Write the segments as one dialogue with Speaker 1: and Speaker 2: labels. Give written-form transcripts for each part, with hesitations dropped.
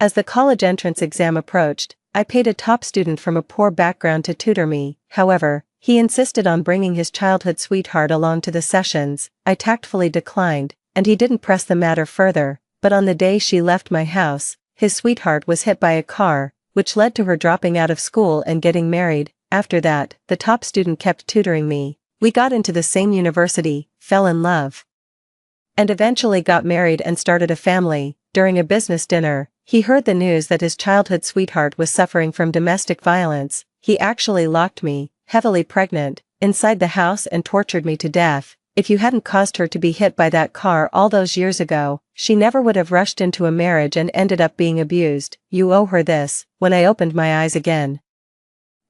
Speaker 1: As the college entrance exam approached, I paid a top student from a poor background to tutor me. However, he insisted on bringing his childhood sweetheart along to the sessions. I tactfully declined, and he didn't press the matter further. But on the day she left my house, his sweetheart was hit by a car, which led to her dropping out of school and getting married. After that, the top student kept tutoring me. We got into the same university, fell in love, and eventually got married and started a family. During a business dinner, he heard the news that his childhood sweetheart was suffering from domestic violence. He actually locked me, heavily pregnant, inside the house and tortured me to death. If you hadn't caused her to be hit by that car all those years ago, she never would have rushed into a marriage and ended up being abused. You owe her this. When I opened my eyes again,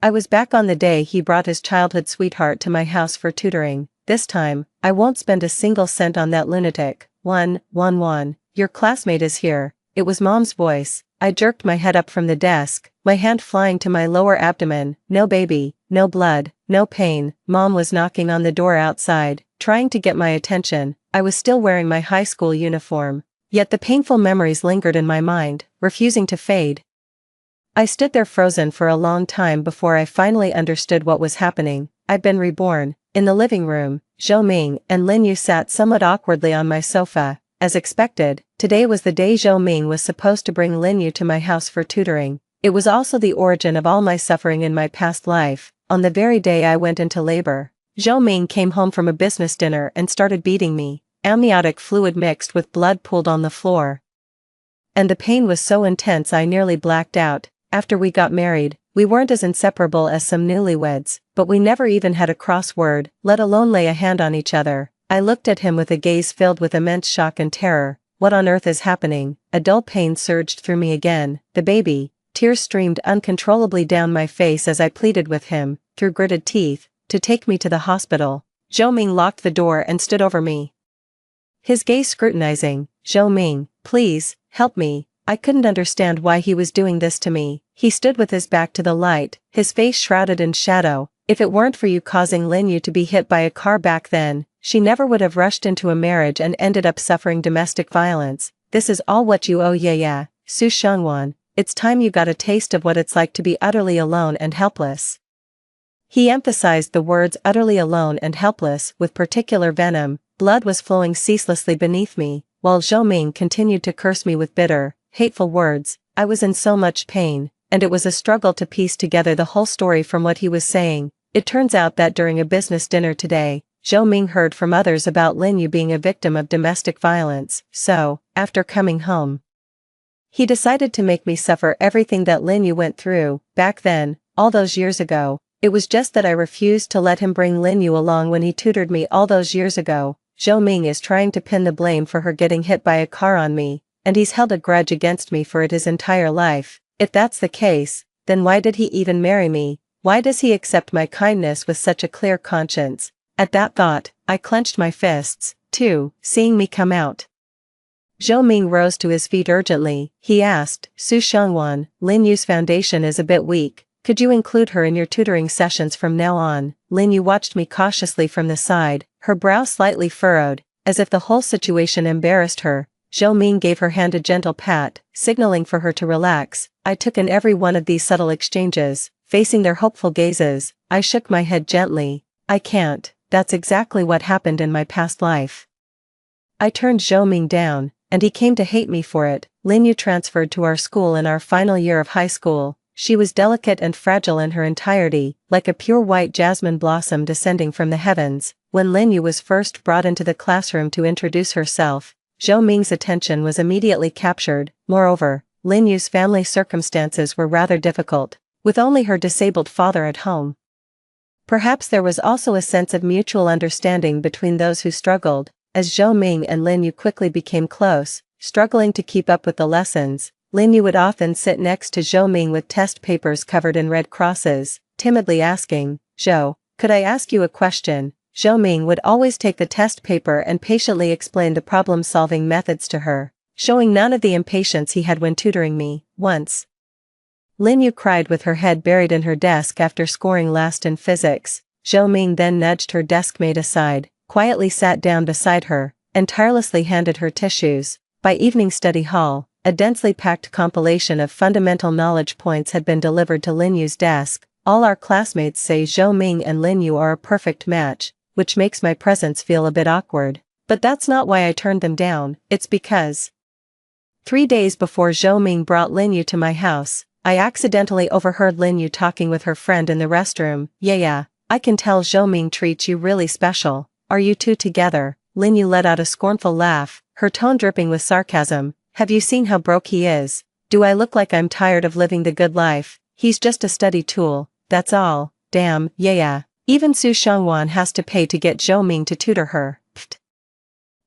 Speaker 1: I was back on the day he brought his childhood sweetheart to my house for tutoring. This time, I won't spend a single cent on that lunatic. 111. Your classmate is here. It was Mom's voice. I jerked my head up from the desk, my hand flying to my lower abdomen. No baby, no blood, no pain. Mom was knocking on the door outside, trying to get my attention. I was still wearing my high school uniform, yet the painful memories lingered in my mind, refusing to fade. I stood there frozen for a long time before I finally understood what was happening. I'd been reborn. In the living room, Zhou Ming and Lin Yu sat somewhat awkwardly on my sofa. As expected, today was the day Zhou Ming was supposed to bring Lin Yu to my house for tutoring. It was also the origin of all my suffering in my past life. On the very day I went into labor, Zhou Ming came home from a business dinner and started beating me. Amniotic fluid mixed with blood pooled on the floor, and the pain was so intense I nearly blacked out. After we got married, we weren't as inseparable as some newlyweds, but we never even had a cross word, let alone lay a hand on each other. I looked at him with a gaze filled with immense shock and terror. What on earth is happening? A dull pain surged through me again. The baby. Tears streamed uncontrollably down my face as I pleaded with him, through gritted teeth, to take me to the hospital. Zhou Ming locked the door and stood over me, his gaze scrutinizing. Zhou Ming, please, help me. I couldn't understand why he was doing this to me. He stood with his back to the light, his face shrouded in shadow. If it weren't for you causing Lin Yu to be hit by a car back then, she never would have rushed into a marriage and ended up suffering domestic violence. This is all what you owe. Yeah. Su Shengwan, it's time you got a taste of what it's like to be utterly alone and helpless. He emphasized the words utterly alone and helpless with particular venom. Blood was flowing ceaselessly beneath me, while Zhou Ming continued to curse me with bitter, hateful words. I was in so much pain, and it was a struggle to piece together the whole story from what he was saying. It turns out that during a business dinner today, Zhou Ming heard from others about Lin Yu being a victim of domestic violence. So, after coming home, he decided to make me suffer everything that Lin Yu went through. Back then, all those years ago, it was just that I refused to let him bring Lin Yu along when he tutored me all those years ago. Zhou Ming is trying to pin the blame for her getting hit by a car on me, and he's held a grudge against me for it his entire life. If that's the case, then why did he even marry me? Why does he accept my kindness with such a clear conscience? At that thought, I clenched my fists, too, seeing me come out. Zhou Ming rose to his feet urgently. He asked, Su Shengwan, Lin Yu's foundation is a bit weak. Could you include her in your tutoring sessions from now on? Lin Yu watched me cautiously from the side, her brow slightly furrowed, as if the whole situation embarrassed her. Zhou Ming gave her hand a gentle pat, signaling for her to relax. I took in every one of these subtle exchanges, facing their hopeful gazes. I shook my head gently. I can't. That's exactly what happened in my past life. I turned Zhou Ming down, and he came to hate me for it. Lin Yu transferred to our school in our final year of high school. She was delicate and fragile in her entirety, like a pure white jasmine blossom descending from the heavens. When Lin Yu was first brought into the classroom to introduce herself, Zhou Ming's attention was immediately captured. Moreover, Lin Yu's family circumstances were rather difficult, with only her disabled father at home. Perhaps there was also a sense of mutual understanding between those who struggled. As Zhou Ming and Lin Yu quickly became close, struggling to keep up with the lessons, Lin Yu would often sit next to Zhou Ming with test papers covered in red crosses, timidly asking, Zhou, could I ask you a question? Zhou Ming would always take the test paper and patiently explain the problem-solving methods to her, showing none of the impatience he had when tutoring me. Once, Lin Yu cried with her head buried in her desk after scoring last in physics. Zhou Ming then nudged her deskmate aside, quietly sat down beside her, and tirelessly handed her tissues. By evening study hall, a densely packed compilation of fundamental knowledge points had been delivered to Lin Yu's desk. All our classmates say Zhou Ming and Lin Yu are a perfect match, which makes my presence feel a bit awkward. But that's not why I turned them down, it's because 3 days before Zhou Ming brought Lin Yu to my house, I accidentally overheard Lin Yu talking with her friend in the restroom. Yeah, I can tell Zhou Ming treats you really special. Are you two together? Lin Yu let out a scornful laugh, her tone dripping with sarcasm. Have you seen how broke he is? Do I look like I'm tired of living the good life? He's just a study tool, that's all. Damn, yeah. Even Su Shangwan has to pay to get Zhou Ming to tutor her. Pfft.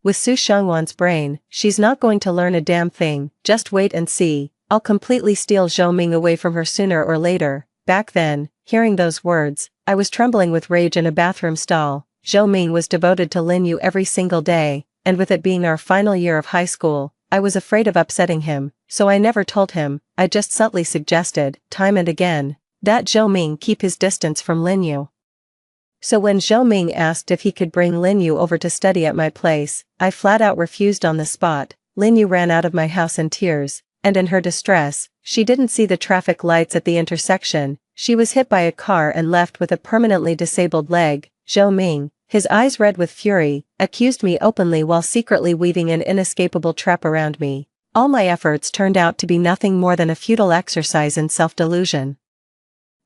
Speaker 1: With Su Shangwan's brain, she's not going to learn a damn thing, just wait and see. I'll completely steal Zhou Ming away from her sooner or later. Back then, hearing those words, I was trembling with rage in a bathroom stall. Zhou Ming was devoted to Lin Yu every single day, and with it being our final year of high school, I was afraid of upsetting him, so I never told him. I just subtly suggested, time and again, that Zhou Ming keep his distance from Lin Yu. So when Zhou Ming asked if he could bring Lin Yu over to study at my place, I flat out refused on the spot. Lin Yu ran out of my house in tears, and in her distress, she didn't see the traffic lights at the intersection. She was hit by a car and left with a permanently disabled leg. Zhou Ming, his eyes red with fury, accused me openly while secretly weaving an inescapable trap around me. All my efforts turned out to be nothing more than a futile exercise in self-delusion.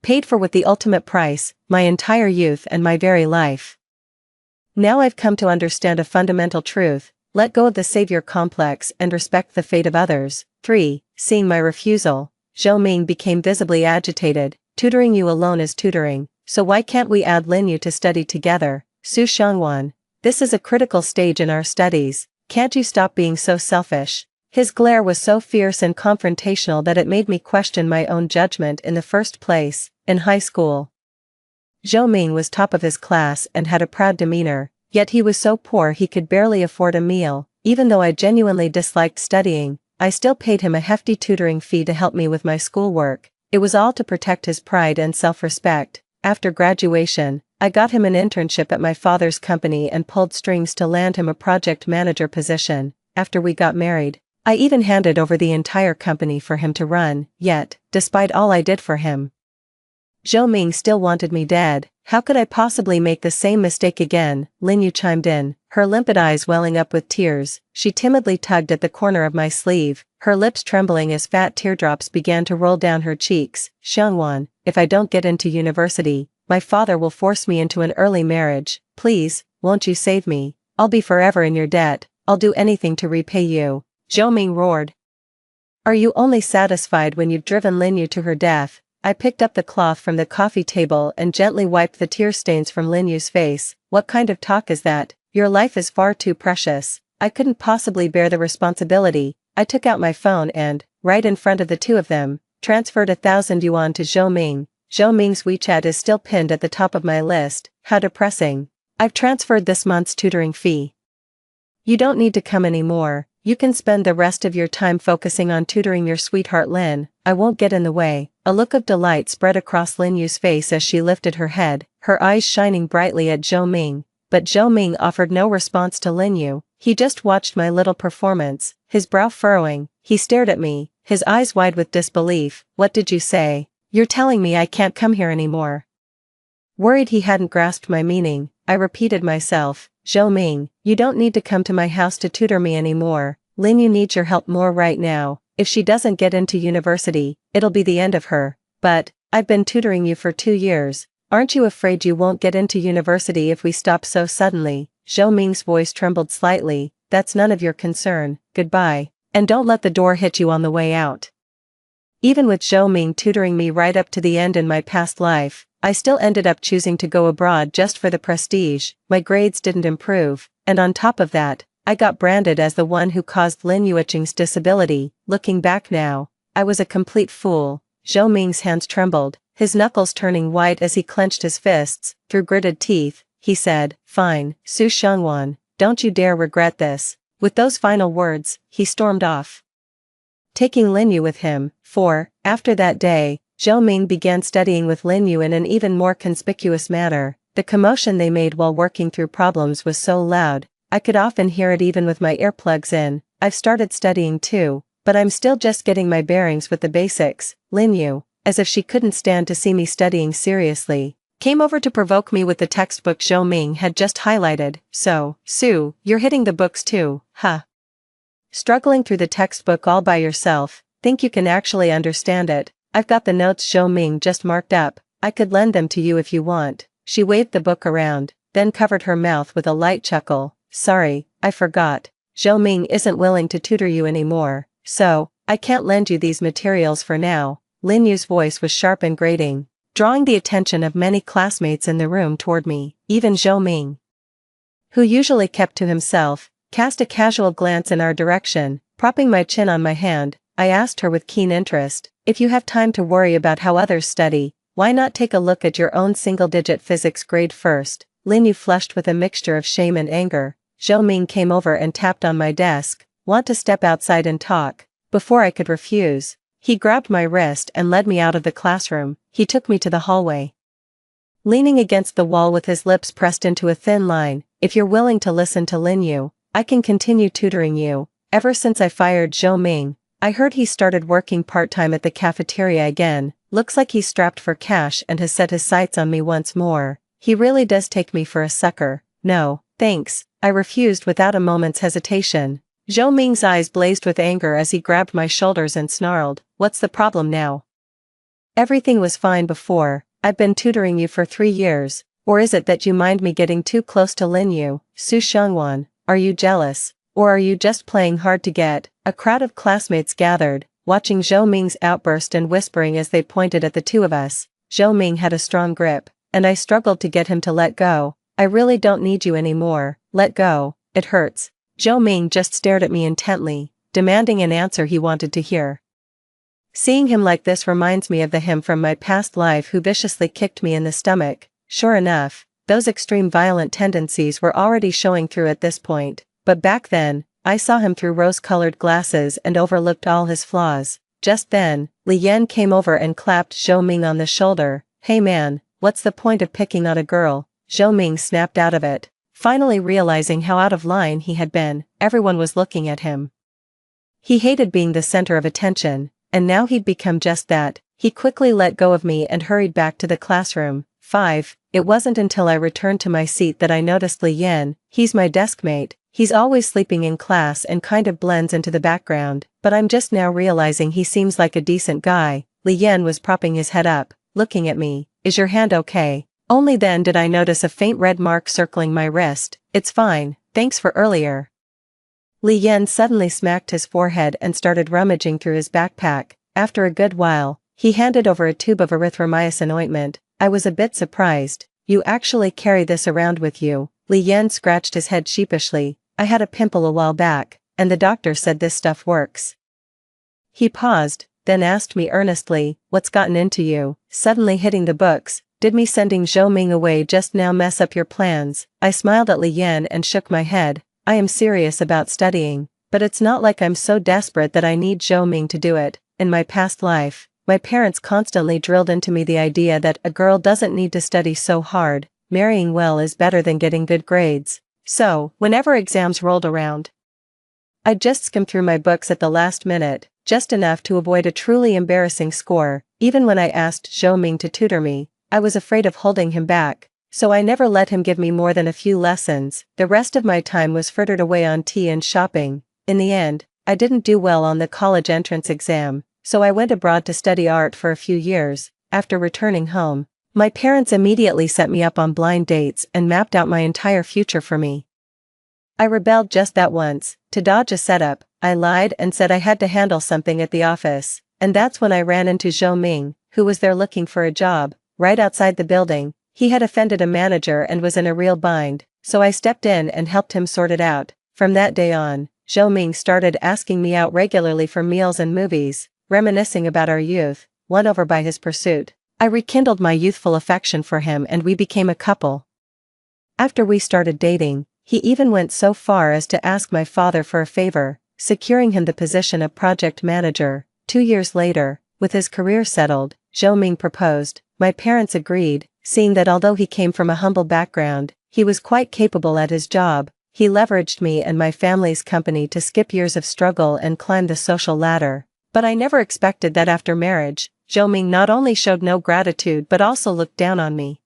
Speaker 1: Paid for with the ultimate price, my entire youth and my very life. Now I've come to understand a fundamental truth: let go of the savior complex and respect the fate of others. 3. Seeing my refusal, Zhou Ming became visibly agitated. Tutoring you alone is tutoring, so why can't we add Lin Yu to study together? Su Shangwan, this is a critical stage in our studies, can't you stop being so selfish? His glare was so fierce and confrontational that it made me question my own judgment in the first place. In high school, Zhou Ming was top of his class and had a proud demeanor, yet he was so poor he could barely afford a meal. Even though I genuinely disliked studying, I still paid him a hefty tutoring fee to help me with my schoolwork. It was all to protect his pride and self-respect. After graduation, I got him an internship at my father's company and pulled strings to land him a project manager position. After we got married, I even handed over the entire company for him to run. Yet, despite all I did for him, Zhou Ming still wanted me dead. How could I possibly make the same mistake again? Lin Yu chimed in, her limpid eyes welling up with tears. She timidly tugged at the corner of my sleeve, her lips trembling as fat teardrops began to roll down her cheeks. Xiangwan, if I don't get into university, my father will force me into an early marriage. Please, won't you save me? I'll be forever in your debt. I'll do anything to repay you. Zhou Ming roared. Are you only satisfied when you've driven Lin Yu to her death? I picked up the cloth from the coffee table and gently wiped the tear stains from Lin Yu's face. What kind of talk is that? Your life is far too precious. I couldn't possibly bear the responsibility. I took out my phone and, right in front of the two of them, transferred 1,000 yuan to Zhou Ming. Zhou Ming's WeChat is still pinned at the top of my list. How depressing. I've transferred this month's tutoring fee. You don't need to come anymore. You can spend the rest of your time focusing on tutoring your sweetheart Lin. I won't get in the way. A look of delight spread across Lin Yu's face as she lifted her head, her eyes shining brightly at Zhou Ming. But Zhou Ming offered no response to Lin Yu. He just watched my little performance, his brow furrowing. He stared at me, his eyes wide with disbelief. What did you say? You're telling me I can't come here anymore? Worried he hadn't grasped my meaning, I repeated myself. Zhou Ming, you don't need to come to my house to tutor me anymore. Lin Yu needs your help more right now. If she doesn't get into university, it'll be the end of her. But, I've been tutoring you for 2 years. Aren't you afraid you won't get into university if we stop so suddenly? Zhou Ming's voice trembled slightly. That's none of your concern. Goodbye. And don't let the door hit you on the way out. Even with Zhou Ming tutoring me right up to the end in my past life, I still ended up choosing to go abroad just for the prestige. My grades didn't improve, and on top of that, I got branded as the one who caused Lin Yuqing's disability. Looking back now, I was a complete fool. Zhou Ming's hands trembled, his knuckles turning white as he clenched his fists. Through gritted teeth, he said, Fine, Su Shangwan, don't you dare regret this. With those final words, he stormed off, taking Lin Yu with him. After that day, Zhou Ming began studying with Lin Yu in an even more conspicuous manner. The commotion they made while working through problems was so loud, I could often hear it even with my earplugs in. I've started studying too, but I'm still just getting my bearings with the basics. Lin Yu, as if she couldn't stand to see me studying seriously, came over to provoke me with the textbook Zhou Ming had just highlighted. So, Sue, you're hitting the books too, huh? Struggling through the textbook all by yourself, think you can actually understand it? I've got the notes Zhou Ming just marked up, I could lend them to you if you want. She waved the book around, then covered her mouth with a light chuckle. Sorry, I forgot. Zhou Ming isn't willing to tutor you anymore, so, I can't lend you these materials for now. Lin Yu's voice was sharp and grating, drawing the attention of many classmates in the room toward me. Even Zhou Ming, who usually kept to himself, cast a casual glance in our direction. Propping my chin on my hand, I asked her with keen interest, if you have time to worry about how others study, why not take a look at your own single-digit physics grade first? Lin Yu flushed with a mixture of shame and anger. Zhou Ming came over and tapped on my desk. Want to step outside and talk? Before I could refuse, he grabbed my wrist and led me out of the classroom. He took me to the hallway. Leaning against the wall with his lips pressed into a thin line, if you're willing to listen to Lin Yu, I can continue tutoring you. Ever since I fired Zhou Ming, I heard he started working part-time at the cafeteria again. Looks like he's strapped for cash and has set his sights on me once more. He really does take me for a sucker. No, thanks, I refused without a moment's hesitation. Zhou Ming's eyes blazed with anger as he grabbed my shoulders and snarled, what's the problem now? Everything was fine before. I've been tutoring you for 3 years, or is it that you mind me getting too close to Lin Yu? Su Xiangwan, are you jealous, or are you just playing hard to get? A crowd of classmates gathered, watching Zhou Ming's outburst and whispering as they pointed at the two of us. Zhou Ming had a strong grip, and I struggled to get him to let go. I really don't need you anymore. Let go, it hurts. Zhou Ming just stared at me intently, demanding an answer he wanted to hear. Seeing him like this reminds me of the him from my past life who viciously kicked me in the stomach. Sure enough, those extreme violent tendencies were already showing through at this point, but back then, I saw him through rose-colored glasses and overlooked all his flaws. Just then, Li Yan came over and clapped Zhou Ming on the shoulder. Hey man, what's the point of picking on a girl? Zhou Ming snapped out of it, finally realizing how out of line he had been. Everyone was looking at him. He hated being the center of attention, and now he'd become just that. He quickly let go of me and hurried back to the classroom. 5. It wasn't until I returned to my seat that I noticed Li Yan. He's my desk mate. He's always sleeping in class and kind of blends into the background, but I'm just now realizing he seems like a decent guy. Li Yan was propping his head up, looking at me. Is your hand okay? Only then did I notice a faint red mark circling my wrist. It's fine, thanks for earlier. Li Yan suddenly smacked his forehead and started rummaging through his backpack. After a good while, he handed over a tube of erythromycin ointment. I was a bit surprised. You actually carry this around with you? Li Yan scratched his head sheepishly. I had a pimple a while back, and the doctor said this stuff works. He paused, then asked me earnestly, what's gotten into you? Suddenly hitting the books. Did me sending Zhou Ming away just now mess up your plans? I smiled at Li Yan and shook my head. I am serious about studying, but it's not like I'm so desperate that I need Zhou Ming to do it. In my past life, my parents constantly drilled into me the idea that a girl doesn't need to study so hard. Marrying well is better than getting good grades. So, whenever exams rolled around, I'd just skim through my books at the last minute, just enough to avoid a truly embarrassing score. Even when I asked Zhou Ming to tutor me, I was afraid of holding him back, so I never let him give me more than a few lessons. The rest of my time was frittered away on tea and shopping. In the end, I didn't do well on the college entrance exam, so I went abroad to study art for a few years. After returning home, my parents immediately set me up on blind dates and mapped out my entire future for me. I rebelled just that once. To dodge a setup, I lied and said I had to handle something at the office, and that's when I ran into Zhou Ming, who was there looking for a job. Right outside the building, he had offended a manager and was in a real bind, so I stepped in and helped him sort it out. From that day on, Zhou Ming started asking me out regularly for meals and movies, reminiscing about our youth. Won over by his pursuit, I rekindled my youthful affection for him and we became a couple. After we started dating, he even went so far as to ask my father for a favor, securing him the position of project manager. 2 years later, with his career settled, Zhou Ming proposed. My parents agreed, seeing that although he came from a humble background, he was quite capable at his job. he leveraged me and my family's company to skip years of struggle and climb the social ladder. But I never expected that after marriage, Zhou Ming not only showed no gratitude but also looked down on me.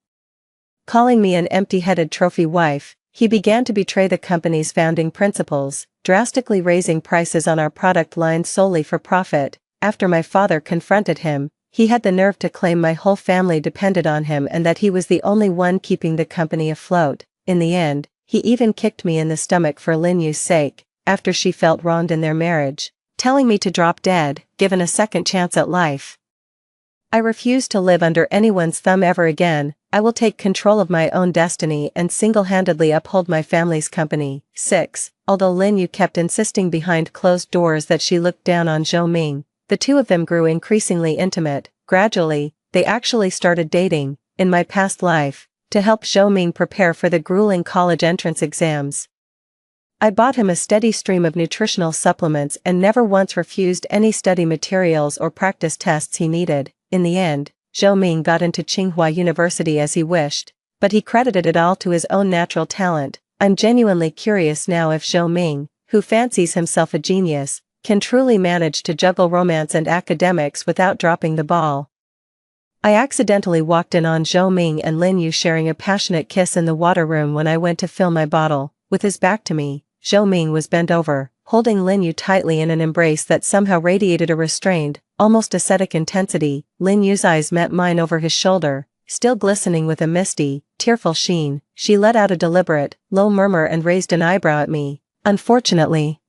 Speaker 1: Calling me an empty-headed trophy wife, he began to betray the company's founding principles, drastically raising prices on our product line solely for profit. After my father confronted him, he had the nerve to claim my whole family depended on him and that he was the only one keeping the company afloat. In the end, he even kicked me in the stomach for Lin Yu's sake, after she felt wronged in their marriage, telling me to drop dead, given a second chance at life. I refuse to live under anyone's thumb ever again. I will take control of my own destiny and single-handedly uphold my family's company. 6. Although Lin Yu kept insisting behind closed doors that she looked down on Zhou Ming, the two of them grew increasingly intimate. Gradually, they actually started dating. In my past life, to help Zhou Ming prepare for the grueling college entrance exams, I bought him a steady stream of nutritional supplements and never once refused any study materials or practice tests he needed. In the end, Zhou Ming got into Tsinghua University as he wished, but he credited it all to his own natural talent. I'm genuinely curious now if Zhou Ming, who fancies himself a genius, can truly manage to juggle romance and academics without dropping the ball. I accidentally walked in on Zhou Ming and Lin Yu sharing a passionate kiss in the water room when I went to fill my bottle. With his back to me, Zhou Ming was bent over, holding Lin Yu tightly in an embrace that somehow radiated a restrained, almost ascetic intensity. Lin Yu's eyes met mine over his shoulder, still glistening with a misty, tearful sheen. She let out a deliberate, low murmur and raised an eyebrow at me. Unfortunately,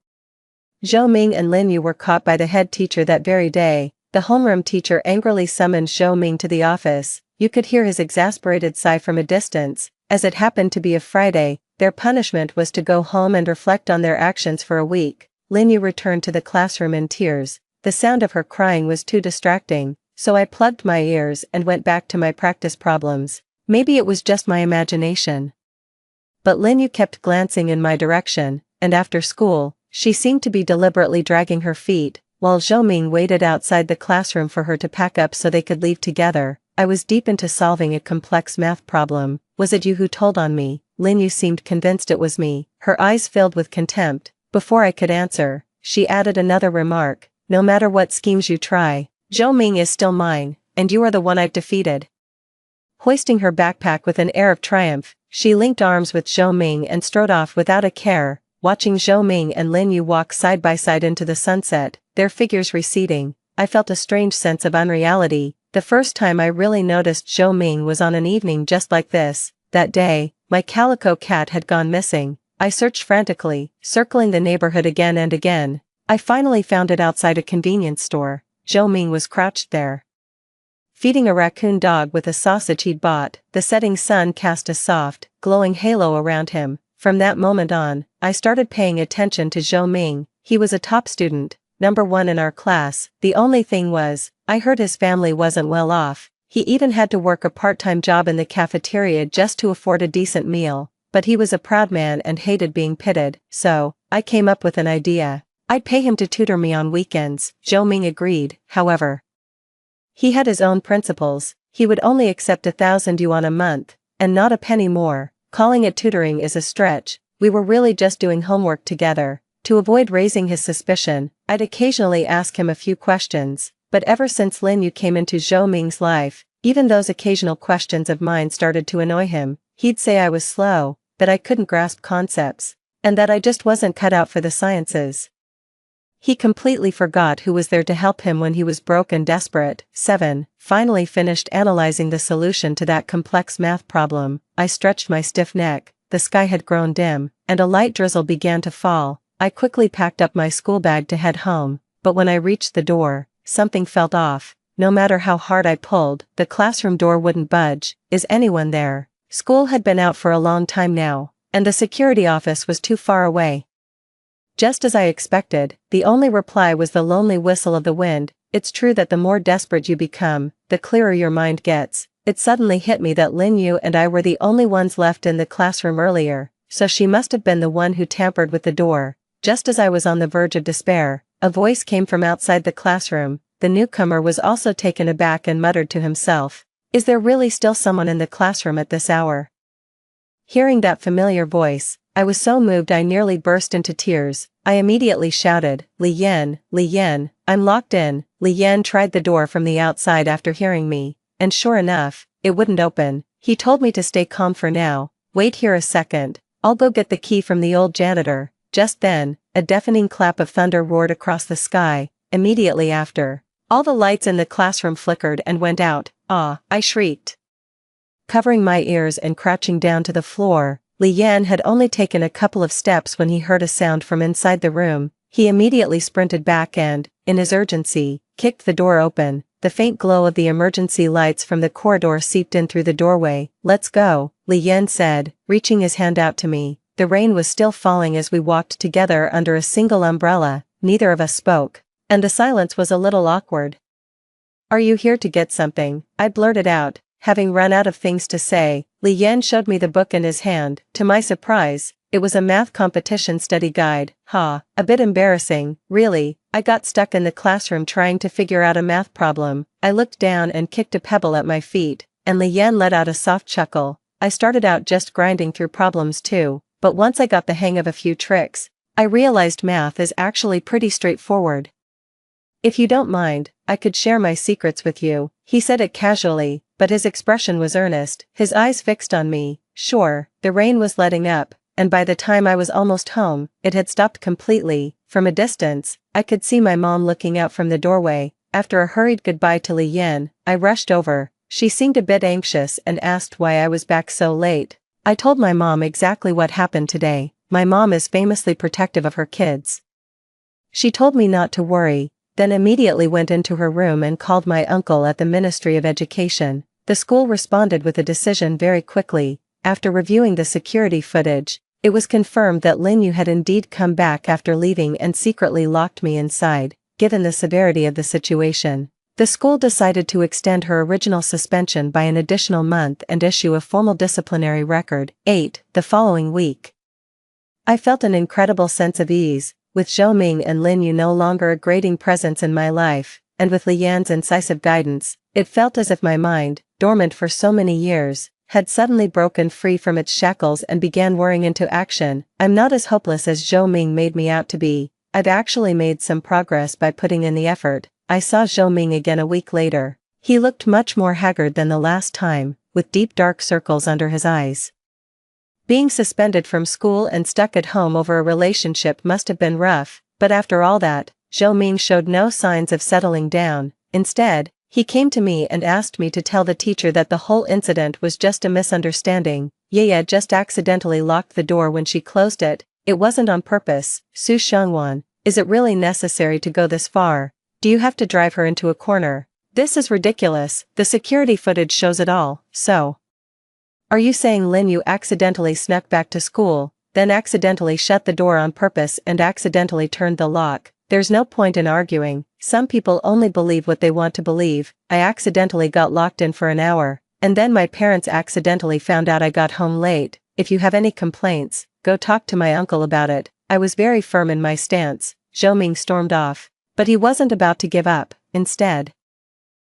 Speaker 1: Zhou Ming and Lin Yu were caught by the head teacher that very day. The homeroom teacher angrily summoned Zhou Ming to the office. You could hear his exasperated sigh from a distance. As it happened to be a Friday, their punishment was to go home and reflect on their actions for a week. Lin Yu returned to the classroom in tears. The sound of her crying was too distracting, so I plugged my ears and went back to my practice problems. Maybe it was just my imagination. But Lin Yu kept glancing in my direction, and after school, she seemed to be deliberately dragging her feet, while Zhou Ming waited outside the classroom for her to pack up so they could leave together. I was deep into solving a complex math problem. Was it you who told on me? Lin Yu seemed convinced it was me, her eyes filled with contempt. Before I could answer, she added another remark. No matter what schemes you try, Zhou Ming is still mine, and you are the one I've defeated. Hoisting her backpack with an air of triumph, she linked arms with Zhou Ming and strode off without a care. Watching Zhou Ming and Lin Yu walk side by side into the sunset, their figures receding, I felt a strange sense of unreality. The first time I really noticed Zhou Ming was on an evening just like this. That day, my calico cat had gone missing. I searched frantically, circling the neighborhood again and again. I finally found it outside a convenience store. Zhou Ming was crouched there, feeding a raccoon dog with a sausage he'd bought. The setting sun cast a soft, glowing halo around him. From that moment on, I started paying attention to Zhou Ming. He was a top student, #1 in our class. The only thing was, I heard his family wasn't well off. He even had to work a part-time job in the cafeteria just to afford a decent meal. But he was a proud man and hated being pitted, so I came up with an idea. I'd pay him to tutor me on weekends. Zhou Ming agreed. However, he had his own principles. He would only accept 1,000 yuan a month, and not a penny more. Calling it tutoring is a stretch. We were really just doing homework together. To avoid raising his suspicion, I'd occasionally ask him a few questions. But ever since Lin Yu came into Zhou Ming's life, even those occasional questions of mine started to annoy him. He'd say I was slow, that I couldn't grasp concepts, and that I just wasn't cut out for the sciences. He completely forgot who was there to help him when he was broke and desperate. 7. Finally finished analyzing the solution to that complex math problem, I stretched my stiff neck. The sky had grown dim, and a light drizzle began to fall. I quickly packed up my school bag to head home, but when I reached the door, something felt off. No matter how hard I pulled, the classroom door wouldn't budge. Is anyone there? School had been out for a long time now, and the security office was too far away. Just as I expected, the only reply was the lonely whistle of the wind. It's true that the more desperate you become, the clearer your mind gets. It suddenly hit me that Lin Yu and I were the only ones left in the classroom earlier, so she must have been the one who tampered with the door. Just as I was on the verge of despair, a voice came from outside the classroom. The newcomer was also taken aback and muttered to himself, "Is there really still someone in the classroom at this hour?" Hearing that familiar voice, I was so moved I nearly burst into tears. I immediately shouted, Li Yan, I'm locked in." Li Yan tried the door from the outside after hearing me, and sure enough, it wouldn't open. He told me to stay calm for now. "Wait here a second, I'll go get the key from the old janitor." Just then, a deafening clap of thunder roared across the sky. Immediately after, all the lights in the classroom flickered and went out. "Ah!" I shrieked, covering my ears and crouching down to the floor. Li Yan had only taken a couple of steps when he heard a sound from inside the room. He immediately sprinted back and, in his urgency, kicked the door open. The faint glow of the emergency lights from the corridor seeped in through the doorway. "Let's go," Li Yan said, reaching his hand out to me. The rain was still falling as we walked together under a single umbrella. Neither of us spoke, and the silence was a little awkward. "Are you here to get something?" I blurted out, having run out of things to say. Li Yan showed me the book in his hand. To my surprise, it was a math competition study guide. A bit embarrassing, really. I got stuck in the classroom trying to figure out a math problem. I looked down and kicked a pebble at my feet, and Li Yan let out a soft chuckle. I started out just grinding through problems too, but once I got the hang of a few tricks, I realized math is actually pretty straightforward. "If you don't mind, I could share my secrets with you." He said it casually, but his expression was earnest, his eyes fixed on me. Sure, the rain was letting up, and by the time I was almost home, it had stopped completely. From a distance, I could see my mom looking out from the doorway. After a hurried goodbye to Li Yan, I rushed over. She seemed a bit anxious and asked why I was back so late. I told my mom exactly what happened today. My mom is famously protective of her kids. She told me not to worry, then immediately went into her room and called my uncle at the Ministry of Education. The school responded with a decision very quickly. After reviewing the security footage, it was confirmed that Lin Yu had indeed come back after leaving and secretly locked me inside. Given the severity of the situation, the school decided to extend her original suspension by an additional month and issue a formal disciplinary record. The following week, I felt an incredible sense of ease. With Zhou Ming and Lin Yu no longer a grating presence in my life, and with Li Yan's incisive guidance, it felt as if my mind, dormant for so many years, had suddenly broken free from its shackles and began whirring into action. I'm not as hopeless as Zhou Ming made me out to be. I've actually made some progress by putting in the effort. I saw Zhou Ming again a week later. He looked much more haggard than the last time, with deep dark circles under his eyes. Being suspended from school and stuck at home over a relationship must have been rough, but after all that, Zhou Ming showed no signs of settling down. Instead, he came to me and asked me to tell the teacher that the whole incident was just a misunderstanding. Yaya just accidentally locked the door when she closed it. It wasn't on purpose. Su Xiangwan, is it really necessary to go this far? Do you have to drive her into a corner? This is ridiculous. The security footage shows it all. So, are you saying Lin Yu accidentally snuck back to school, then accidentally shut the door on purpose and accidentally turned the lock? There's no point in arguing. Some people only believe what they want to believe. I accidentally got locked in for an hour, and then my parents accidentally found out I got home late. If you have any complaints, go talk to my uncle about it. I was very firm in my stance. Zhou Ming stormed off, but he wasn't about to give up. Instead,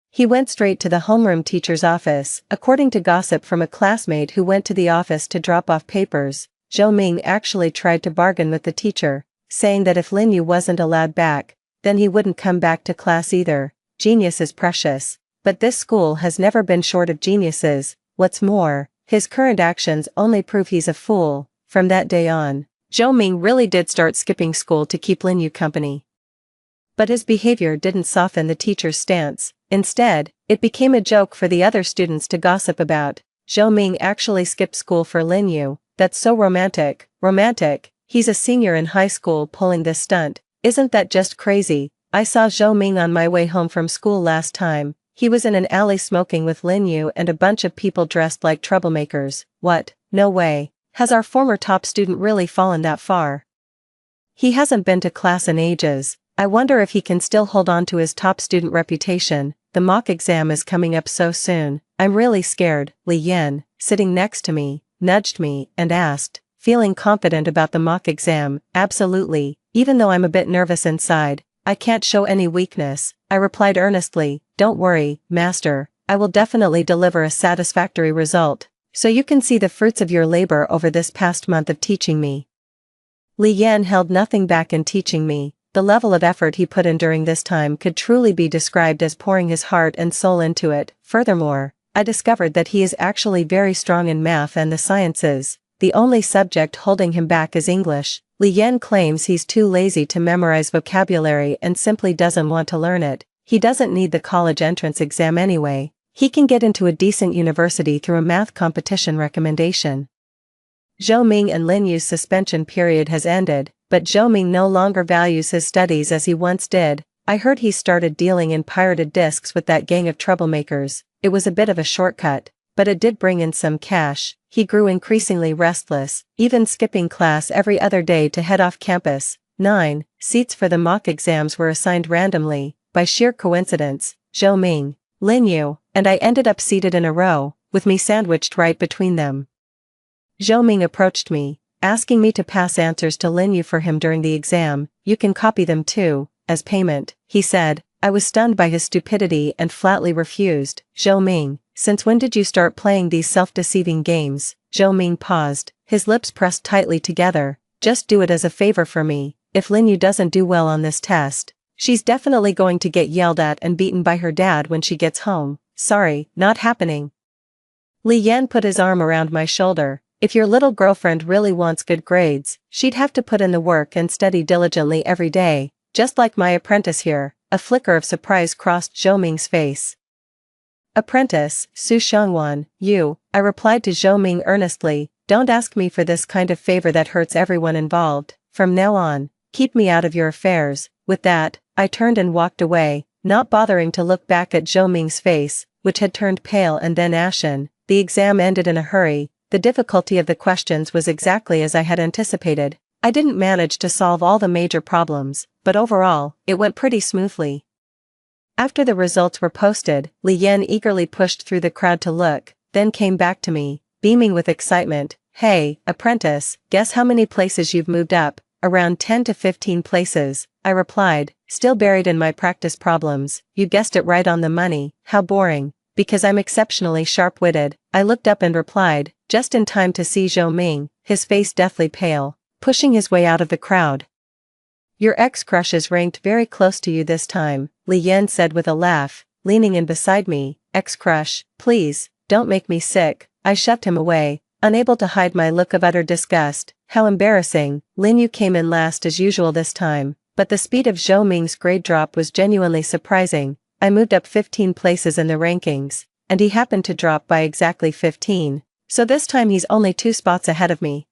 Speaker 1: he went straight to the homeroom teacher's office. According to gossip from a classmate who went to the office to drop off papers, Zhou Ming actually tried to bargain with the teacher, saying that if Lin Yu wasn't allowed back, then he wouldn't come back to class either. Genius is precious, but this school has never been short of geniuses. What's more, his current actions only prove he's a fool. From that day on, Zhou Ming really did start skipping school to keep Lin Yu company. But his behavior didn't soften the teacher's stance. Instead, it became a joke for the other students to gossip about. Zhou Ming actually skipped school for Lin Yu. That's so romantic. Romantic? He's a senior in high school pulling this stunt. Isn't that just crazy? I saw Zhou Ming on my way home from school last time. He was in an alley smoking with Lin Yu and a bunch of people dressed like troublemakers. What? No way. Has our former top student really fallen that far? He hasn't been to class in ages. I wonder if he can still hold on to his top student reputation. The mock exam is coming up so soon. I'm really scared. Li Yan, sitting next to me, nudged me and asked, feeling confident about the mock exam. Absolutely, even though I'm a bit nervous inside. I can't show any weakness. I replied earnestly. Don't worry, master. I will definitely deliver a satisfactory result. so you can see the fruits of your labor over this past month of teaching me. Li Yan held nothing back in teaching me. The level of effort he put in during this time could truly be described as pouring his heart and soul into it. Furthermore, I discovered that he is actually very strong in math and the sciences. The only subject holding him back is English. Li Yan claims he's too lazy to memorize vocabulary and simply doesn't want to learn it. He doesn't need the college entrance exam anyway. He can get into a decent university through a math competition recommendation. Zhou Ming and Lin Yu's suspension period has ended, but Zhou Ming no longer values his studies as he once did. I heard he started dealing in pirated discs with that gang of troublemakers. It was a bit of a shortcut, but it did bring in some cash. He grew increasingly restless, even skipping class every other day to head off campus. 9 seats for the mock exams were assigned randomly. By sheer coincidence, Zhou Ming, Lin Yu, and I ended up seated in a row, with me sandwiched right between them. Zhou Ming approached me, asking me to pass answers to Lin Yu for him during the exam. You can copy them too, as payment, he said. I was stunned by his stupidity and flatly refused. Zhou Ming, since when did you start playing these self-deceiving games? Zhou Ming paused, his lips pressed tightly together. Just do it as a favor for me. If Lin Yu doesn't do well on this test, she's definitely going to get yelled at and beaten by her dad when she gets home. Sorry, not happening. Li Yan put his arm around my shoulder. If your little girlfriend really wants good grades, she'd have to put in the work and study diligently every day, just like my apprentice here. A flicker of surprise crossed Zhou Ming's face. Apprentice, Su Xiangwan, you, I replied to Zhou Ming earnestly, don't ask me for this kind of favor that hurts everyone involved. From now on, keep me out of your affairs. With that, I turned and walked away, not bothering to look back at Zhou Ming's face, which had turned pale and then ashen. The exam ended in a hurry. The difficulty of the questions was exactly as I had anticipated. I didn't manage to solve all the major problems, but overall, it went pretty smoothly. After the results were posted, Li Yan eagerly pushed through the crowd to look, then came back to me, beaming with excitement. Hey, apprentice, guess how many places you've moved up? Around 10 to 15 places, I replied, still buried in my practice problems. You guessed it right on the money. How boring. Because I'm exceptionally sharp-witted, I looked up and replied, just in time to see Zhou Ming, his face deathly pale, pushing his way out of the crowd. Your ex-crush is ranked very close to you this time, Li Yan said with a laugh, leaning in beside me. Ex-crush, please, don't make me sick. I shoved him away, unable to hide my look of utter disgust. How embarrassing. Lin Yu came in last as usual this time, but the speed of Zhou Ming's grade drop was genuinely surprising. I moved up 15 places in the rankings, and he happened to drop by exactly 15, so this time he's only 2 spots ahead of me.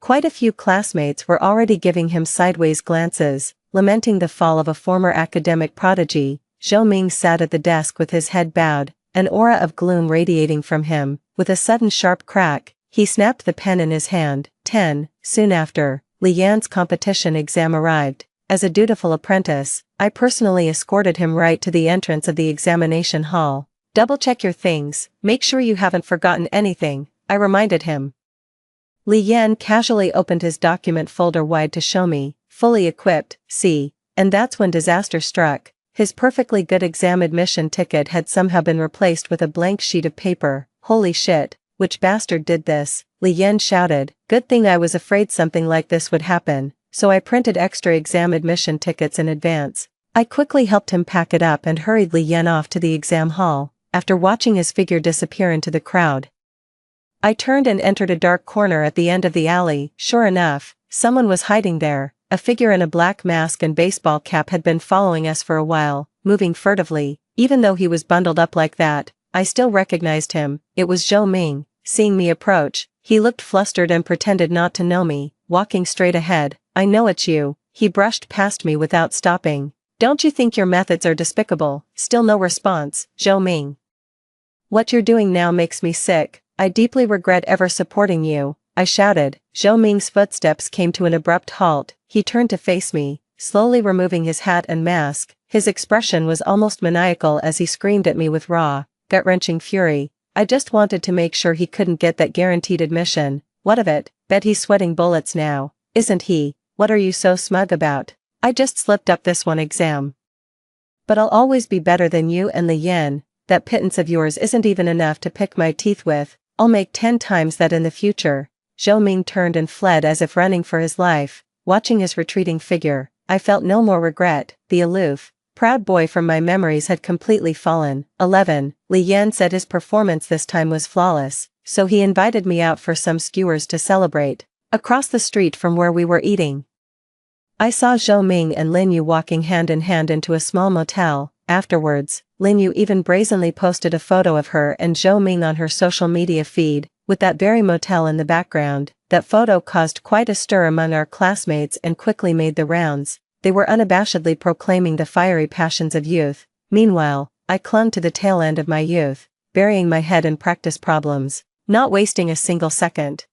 Speaker 1: Quite a few classmates were already giving him sideways glances, lamenting the fall of a former academic prodigy. Zhou Ming sat at the desk with his head bowed, an aura of gloom radiating from him. With a sudden sharp crack, he snapped the pen in his hand. 10. Soon after, Li Yan's competition exam arrived. As a dutiful apprentice, I personally escorted him right to the entrance of the examination hall. Double-check your things, make sure you haven't forgotten anything, I reminded him. Li Yan casually opened his document folder wide to show me, fully equipped, see, and that's when disaster struck. His perfectly good exam admission ticket had somehow been replaced with a blank sheet of paper. Holy shit, which bastard did this? Li Yan shouted. Good thing I was afraid something like this would happen, so I printed extra exam admission tickets in advance. I quickly helped him pack it up and hurried Li Yan off to the exam hall. After watching his figure disappear into the crowd, I turned and entered a dark corner at the end of the alley. Sure enough, someone was hiding there. A figure in a black mask and baseball cap had been following us for a while, moving furtively. Even though he was bundled up like that, I still recognized him. It was Zhou Ming. Seeing me approach, he looked flustered and pretended not to know me, walking straight ahead. I know it's you. He brushed past me without stopping. Don't you think your methods are despicable? Still no response. Zhou Ming. What you're doing now makes me sick. I deeply regret ever supporting you, I shouted. Zhou Ming's footsteps came to an abrupt halt. He turned to face me, slowly removing his hat and mask. His expression was almost maniacal as he screamed at me with raw, gut-wrenching fury. I just wanted to make sure he couldn't get that guaranteed admission. What of it? Bet he's sweating bullets now, isn't he? What are you so smug about? I just slipped up this one exam. But I'll always be better than you and Li Yan. That pittance of yours isn't even enough to pick my teeth with. I'll make 10 times that in the future. Zhou Ming turned and fled as if running for his life. Watching his retreating figure, I felt no more regret. The aloof, proud boy from my memories had completely fallen. 11. Li Yan said his performance this time was flawless, so he invited me out for some skewers to celebrate. Across the street from where we were eating, I saw Zhou Ming and Lin Yu walking hand in hand into a small motel. Afterwards, Lin Yu even brazenly posted a photo of her and Zhou Ming on her social media feed, with that very motel in the background. That photo caused quite a stir among our classmates and quickly made the rounds. They were unabashedly proclaiming the fiery passions of youth. Meanwhile, I clung to the tail end of my youth, burying my head in practice problems, not wasting a single second.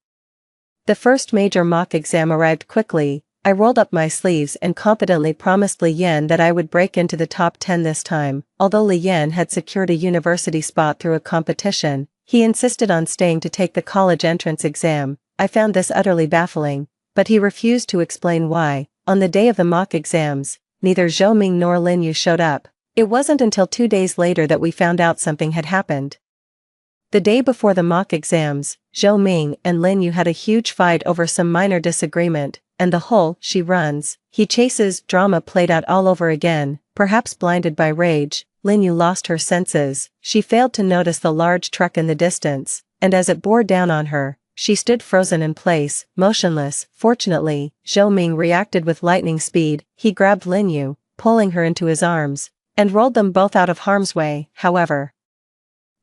Speaker 1: The first major mock exam arrived quickly. I rolled up my sleeves and confidently promised Li Yan that I would break into the top 10 this time. Although Li Yan had secured a university spot through a competition, he insisted on staying to take the college entrance exam. I found this utterly baffling, but he refused to explain why. On the day of the mock exams, neither Zhou Ming nor Lin Yu showed up. It wasn't until 2 days later that we found out something had happened. The day before the mock exams, Zhou Ming and Lin Yu had a huge fight over some minor disagreement, and the whole "she runs, he chases" drama played out all over again. Perhaps blinded by rage, Lin Yu lost her senses. She failed to notice the large truck in the distance, and as it bore down on her, she stood frozen in place, motionless. Fortunately, Zhou Ming reacted with lightning speed. He grabbed Lin Yu, pulling her into his arms, and rolled them both out of harm's way. However,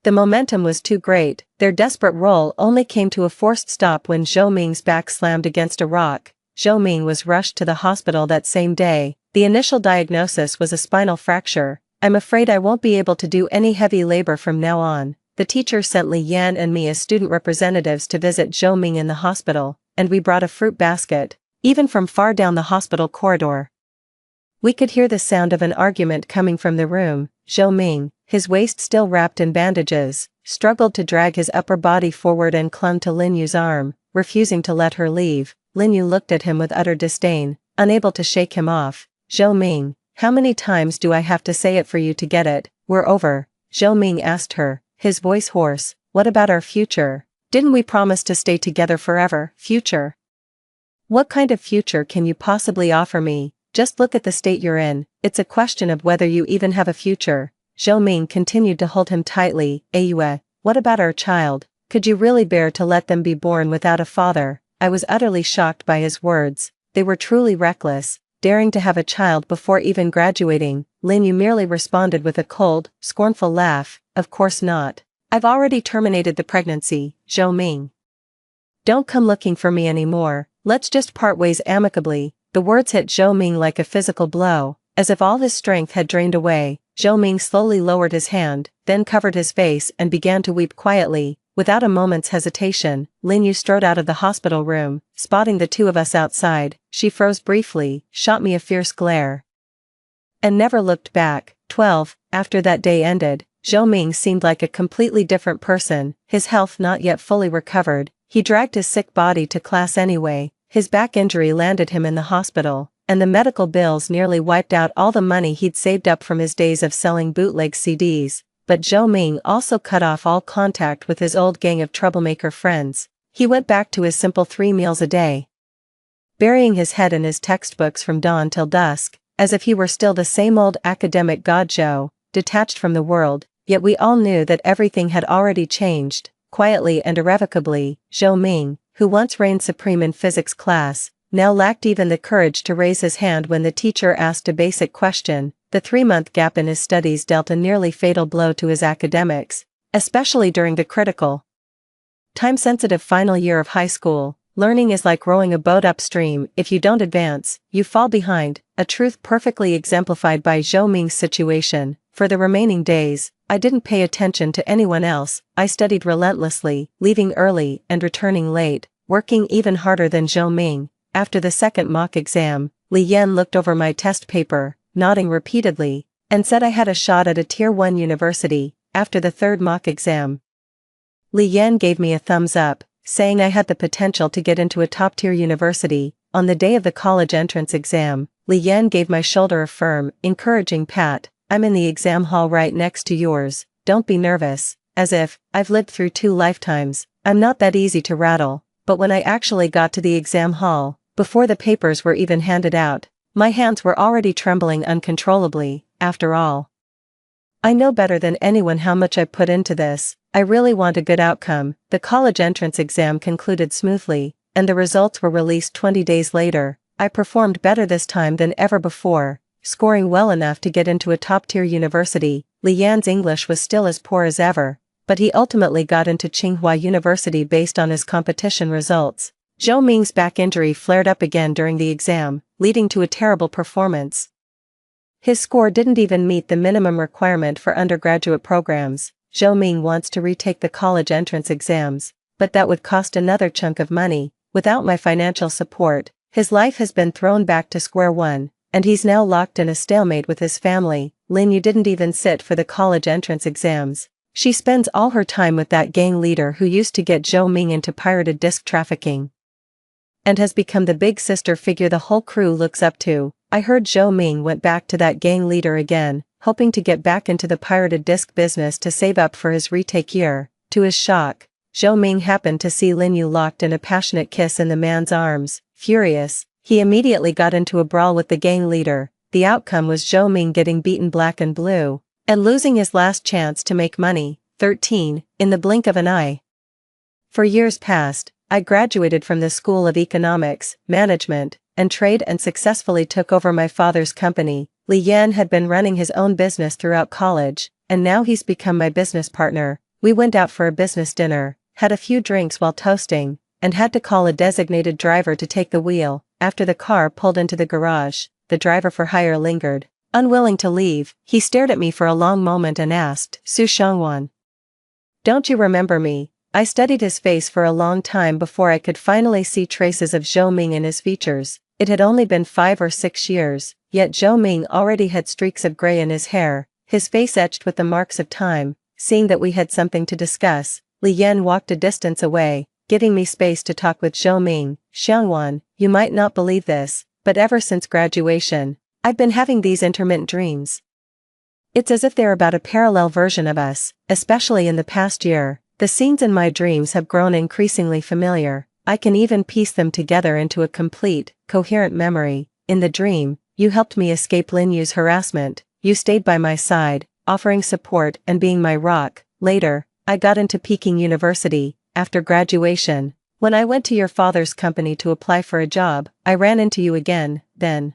Speaker 1: the momentum was too great. Their desperate roll only came to a forced stop when Zhou Ming's back slammed against a rock. Zhou Ming was rushed to the hospital that same day. The initial diagnosis was a spinal fracture. "I'm afraid I won't be able to do any heavy labor from now on." The teacher sent Li Yan and me as student representatives to visit Zhou Ming in the hospital, and we brought a fruit basket, even from far down the hospital corridor. We could hear the sound of an argument coming from the room. Zhou Ming, his waist still wrapped in bandages, struggled to drag his upper body forward and clung to Lin Yu's arm, refusing to let her leave. Lin Yu looked at him with utter disdain, unable to shake him off. "Zhou Ming, how many times do I have to say it for you to get it? We're over." Zhou Ming asked her, his voice hoarse. "What about our future? Didn't we promise to stay together forever?" "Future? What kind of future can you possibly offer me? Just look at the state you're in. It's a question of whether you even have a future." Zhou Ming continued to hold him tightly. "Ayue, what about our child? Could you really bear to let them be born without a father?" I was utterly shocked by his words. They were truly reckless, daring to have a child before even graduating. Lin Yu merely responded with a cold, scornful laugh. "Of course not. I've already terminated the pregnancy, Zhou Ming. Don't come looking for me anymore. Let's just part ways amicably." The words hit Zhou Ming like a physical blow. As if all his strength had drained away, Zhou Ming slowly lowered his hand, then covered his face and began to weep quietly. Without a moment's hesitation, Lin Yu strode out of the hospital room. Spotting the two of us outside, she froze briefly, shot me a fierce glare, and never looked back. 12. After that day ended, Zhou Ming seemed like a completely different person. His health not yet fully recovered, he dragged his sick body to class anyway. His back injury landed him in the hospital, and the medical bills nearly wiped out all the money he'd saved up from his days of selling bootleg CDs. But Zhou Ming also cut off all contact with his old gang of troublemaker friends. He went back to his simple 3 meals a day, burying his head in his textbooks from dawn till dusk, as if he were still the same old academic Zhou, detached from the world. Yet we all knew that everything had already changed. Quietly and irrevocably, Zhou Ming, who once reigned supreme in physics class, now lacked even the courage to raise his hand when the teacher asked a basic question. The 3-month gap in his studies dealt a nearly fatal blow to his academics, especially during the critical, time-sensitive final year of high school. Learning is like rowing a boat upstream. If you don't advance, you fall behind, a truth perfectly exemplified by Zhou Ming's situation. For the remaining days, I didn't pay attention to anyone else. I studied relentlessly, leaving early and returning late, working even harder than Zhou Ming. After the second mock exam, Li Yan looked over my test paper, nodding repeatedly, and said I had a shot at a Tier 1 university. After the third mock exam, Li Yan gave me a thumbs up, saying I had the potential to get into a top-tier university. On the day of the college entrance exam, Li Yan gave my shoulder a firm, encouraging pat. "I'm in the exam hall right next to yours. Don't be nervous." As if, I've lived through 2 lifetimes. I'm not that easy to rattle, but when I actually got to the exam hall, before the papers were even handed out, my hands were already trembling uncontrollably. After all, I know better than anyone how much I put into this. I really want a good outcome. The college entrance exam concluded smoothly, and the results were released 20 days later. I performed better this time than ever before, scoring well enough to get into a top-tier university. Li Yan's English was still as poor as ever, but he ultimately got into Tsinghua University based on his competition results. Zhou Ming's back injury flared up again during the exam, leading to a terrible performance. His score didn't even meet the minimum requirement for undergraduate programs. Zhou Ming wants to retake the college entrance exams, but that would cost another chunk of money. Without my financial support, his life has been thrown back to square one, and he's now locked in a stalemate with his family. Lin Yu didn't even sit for the college entrance exams. She spends all her time with that gang leader who used to get Zhou Ming into pirated disc trafficking, and has become the big sister figure the whole crew looks up to. I heard Zhou Ming went back to that gang leader again, hoping to get back into the pirated disc business to save up for his retake year. To his shock, Zhou Ming happened to see Lin Yu locked in a passionate kiss in the man's arms. Furious, he immediately got into a brawl with the gang leader. The outcome was Zhou Ming getting beaten black and blue, and losing his last chance to make money. 13, in the blink of an eye. For years past, I graduated from the School of Economics, Management, and Trade and successfully took over my father's company. Li Yan had been running his own business throughout college, and now he's become my business partner. We went out for a business dinner, had a few drinks while toasting, and had to call a designated driver to take the wheel. After the car pulled into the garage, the driver for hire lingered. Unwilling to leave, he stared at me for a long moment and asked, "Su Shangwan, don't you remember me?" I studied his face for a long time before I could finally see traces of Zhou Ming in his features. It had only been 5 or 6 years, yet Zhou Ming already had streaks of gray in his hair, his face etched with the marks of time. Seeing that we had something to discuss, Li Yan walked a distance away, giving me space to talk with Zhou Ming. "Xiangwan, you might not believe this, but ever since graduation, I've been having these intermittent dreams. It's as if they're about a parallel version of us, especially in the past year. The scenes in my dreams have grown increasingly familiar. I can even piece them together into a complete, coherent memory. In the dream, you helped me escape Lin Yu's harassment. You stayed by my side, offering support and being my rock. Later, I got into Peking University. After graduation, when I went to your father's company to apply for a job, I ran into you again. Then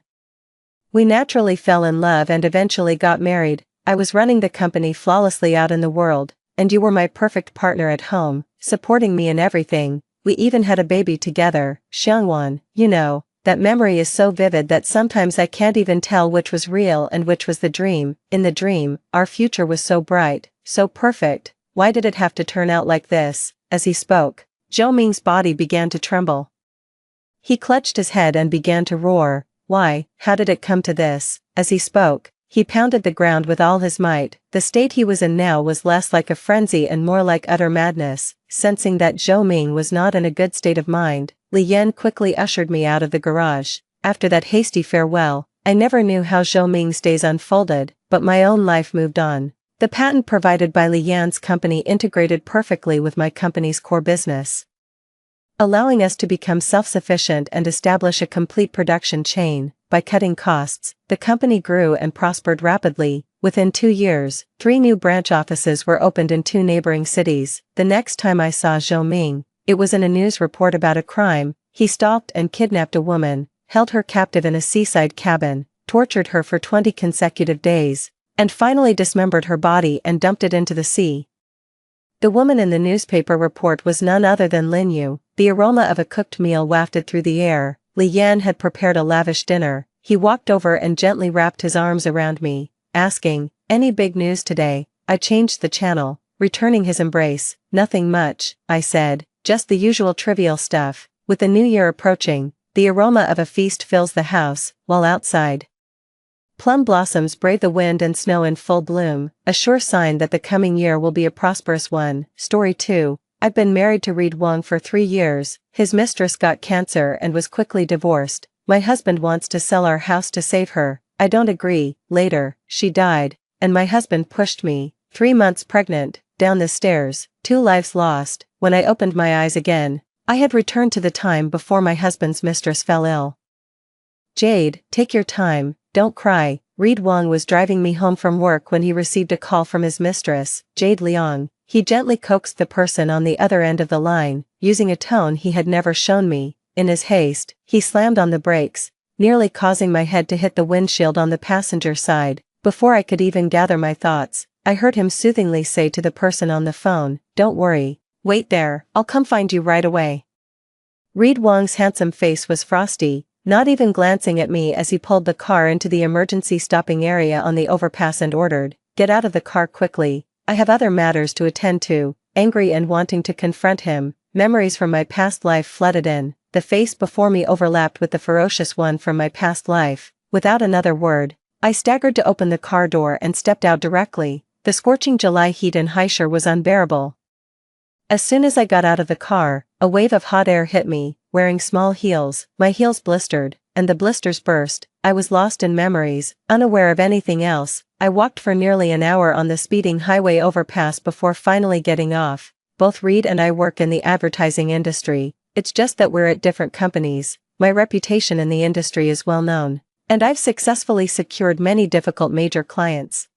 Speaker 1: we naturally fell in love and eventually got married. I was running the company flawlessly out in the world, and you were my perfect partner at home, supporting me in everything. We even had a baby together." Xiangwan, you know, that memory is so vivid that sometimes I can't even tell which was real and which was the dream. In the dream, our future was so bright, so perfect. Why did it have to turn out like this? As he spoke, Zhou Ming's body began to tremble. He clutched his head and began to roar. Why, how did it come to this? As he spoke, he pounded the ground with all his might. The state he was in now was less like a frenzy and more like utter madness. Sensing that Zhou Ming was not in a good state of mind, Li Yan quickly ushered me out of the garage. After that hasty farewell, I never knew how Zhou Ming's days unfolded, but my own life moved on. The patent provided by Li Yan's company integrated perfectly with my company's core business, allowing us to become self-sufficient and establish a complete production chain. By cutting costs, the company grew and prospered rapidly. Within 2 years, 3 new branch offices were opened in 2 neighboring cities. The next time I saw Zhou Ming, it was in a news report about a crime. He stalked and kidnapped a woman, held her captive in a seaside cabin, tortured her for 20 consecutive days, and finally dismembered her body and dumped it into the sea. The woman in the newspaper report was none other than Lin Yu. The aroma of a cooked meal wafted through the air. Li Yan had prepared a lavish dinner. He walked over and gently wrapped his arms around me, asking, "Any big news today?" I changed the channel, returning his embrace. "Nothing much," I said, "just the usual trivial stuff." With the new year approaching, the aroma of a feast fills the house, while outside, plum blossoms brave the wind and snow in full bloom, a sure sign that the coming year will be a prosperous one. Story 2. I've been married to Reed Wong for 3 years. His mistress got cancer and was quickly divorced. My husband wants to sell our house to save her. I don't agree. Later, she died, and my husband pushed me, 3 months pregnant, down the stairs. 2 lives lost. When I opened my eyes again, I had returned to the time before my husband's mistress fell ill. Jade, take your time, don't cry. Reed Wong was driving me home from work when he received a call from his mistress, Jade Liang. He gently coaxed the person on the other end of the line, using a tone he had never shown me. In his haste, he slammed on the brakes, nearly causing my head to hit the windshield on the passenger side. Before I could even gather my thoughts, I heard him soothingly say to the person on the phone, "Don't worry. Wait there, I'll come find you right away." Reed Wong's handsome face was frosty, not even glancing at me as he pulled the car into the emergency stopping area on the overpass and ordered, "Get out of the car quickly, I have other matters to attend to." Angry and wanting to confront him, memories from my past life flooded in. The face before me overlapped with the ferocious one from my past life. Without another word, I staggered to open the car door and stepped out directly. The scorching July heat in Haishur was unbearable. As soon as I got out of the car, a wave of hot air hit me. Wearing small heels, my heels blistered, and the blisters burst. I was lost in memories, unaware of anything else. I walked for nearly an hour on the speeding highway overpass before finally getting off. Both Reed and I work in the advertising industry. It's just that we're at different companies. My reputation in the industry is well known, and I've successfully secured many difficult major clients.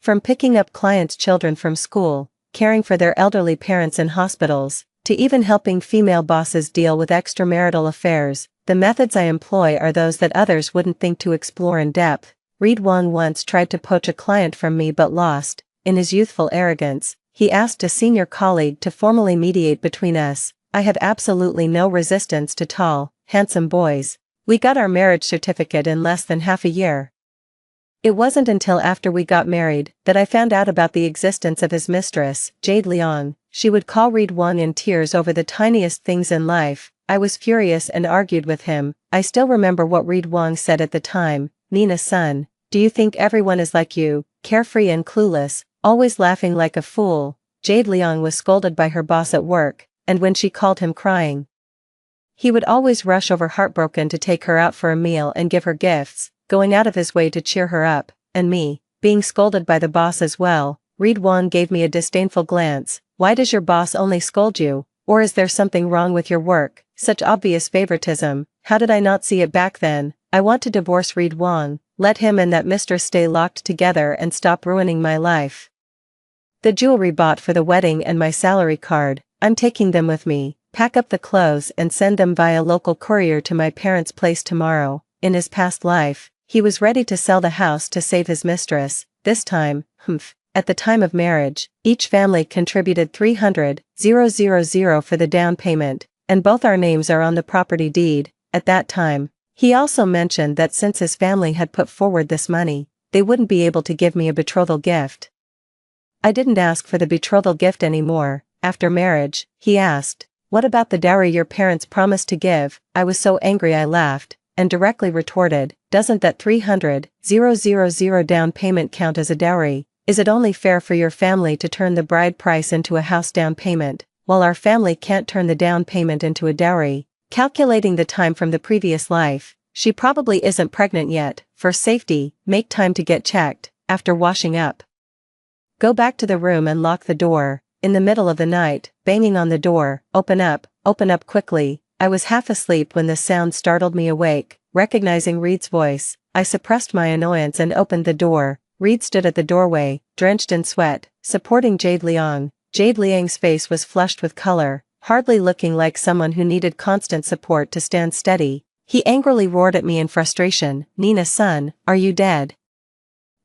Speaker 1: From picking up clients' children from school, caring for their elderly parents in hospitals, to even helping female bosses deal with extramarital affairs, the methods I employ are those that others wouldn't think to explore in depth. Reed Wong once tried to poach a client from me but lost. In his youthful arrogance, he asked a senior colleague to formally mediate between us. I have absolutely no resistance to tall, handsome boys. We got our marriage certificate in less than half a year. It wasn't until after we got married that I found out about the existence of his mistress, Jade Liang. She would call Reed Wong in tears over the tiniest things in life. I was furious and argued with him. I still remember what Reed Wong said at the time, "Nina-san, do you think everyone is like you, carefree and clueless, always laughing like a fool?" Jade Liang was scolded by her boss at work, and when she called him crying, he would always rush over heartbroken to take her out for a meal and give her gifts, going out of his way to cheer her up. And me, being scolded by the boss as well. Reed Wong gave me a disdainful glance. "Why does your boss only scold you? Or is there something wrong with your work?" Such obvious favoritism. How did I not see it back then? I want to divorce Reed Wong, let him and that mistress stay locked together and stop ruining my life. The jewelry bought for the wedding and my salary card, I'm taking them with me. Pack up the clothes and send them via local courier to my parents' place tomorrow. In his past life, he was ready to sell the house to save his mistress. This time, at the time of marriage, each family contributed 300,000 for the down payment, and both our names are on the property deed. At that time, he also mentioned that since his family had put forward this money, they wouldn't be able to give me a betrothal gift. I didn't ask for the betrothal gift anymore. After marriage, he asked, "What about the dowry your parents promised to give?" I was so angry I laughed, and directly retorted, "Doesn't that 300,000 down payment count as a dowry? Is it only fair for your family to turn the bride price into a house down payment, while our family can't turn the down payment into a dowry?" Calculating the time from the previous life, she probably isn't pregnant yet. For safety, make time to get checked. After washing up, go back to the room and lock the door. In the middle of the night, banging on the door, open up quickly." I was half asleep when the sound startled me awake. Recognizing Reed's voice, I suppressed my annoyance and opened the door. Reed stood at the doorway, drenched in sweat, supporting Jade Liang. Jade Liang's face was flushed with color, hardly looking like someone who needed constant support to stand steady. He angrily roared at me in frustration, "Nina-san, are you dead?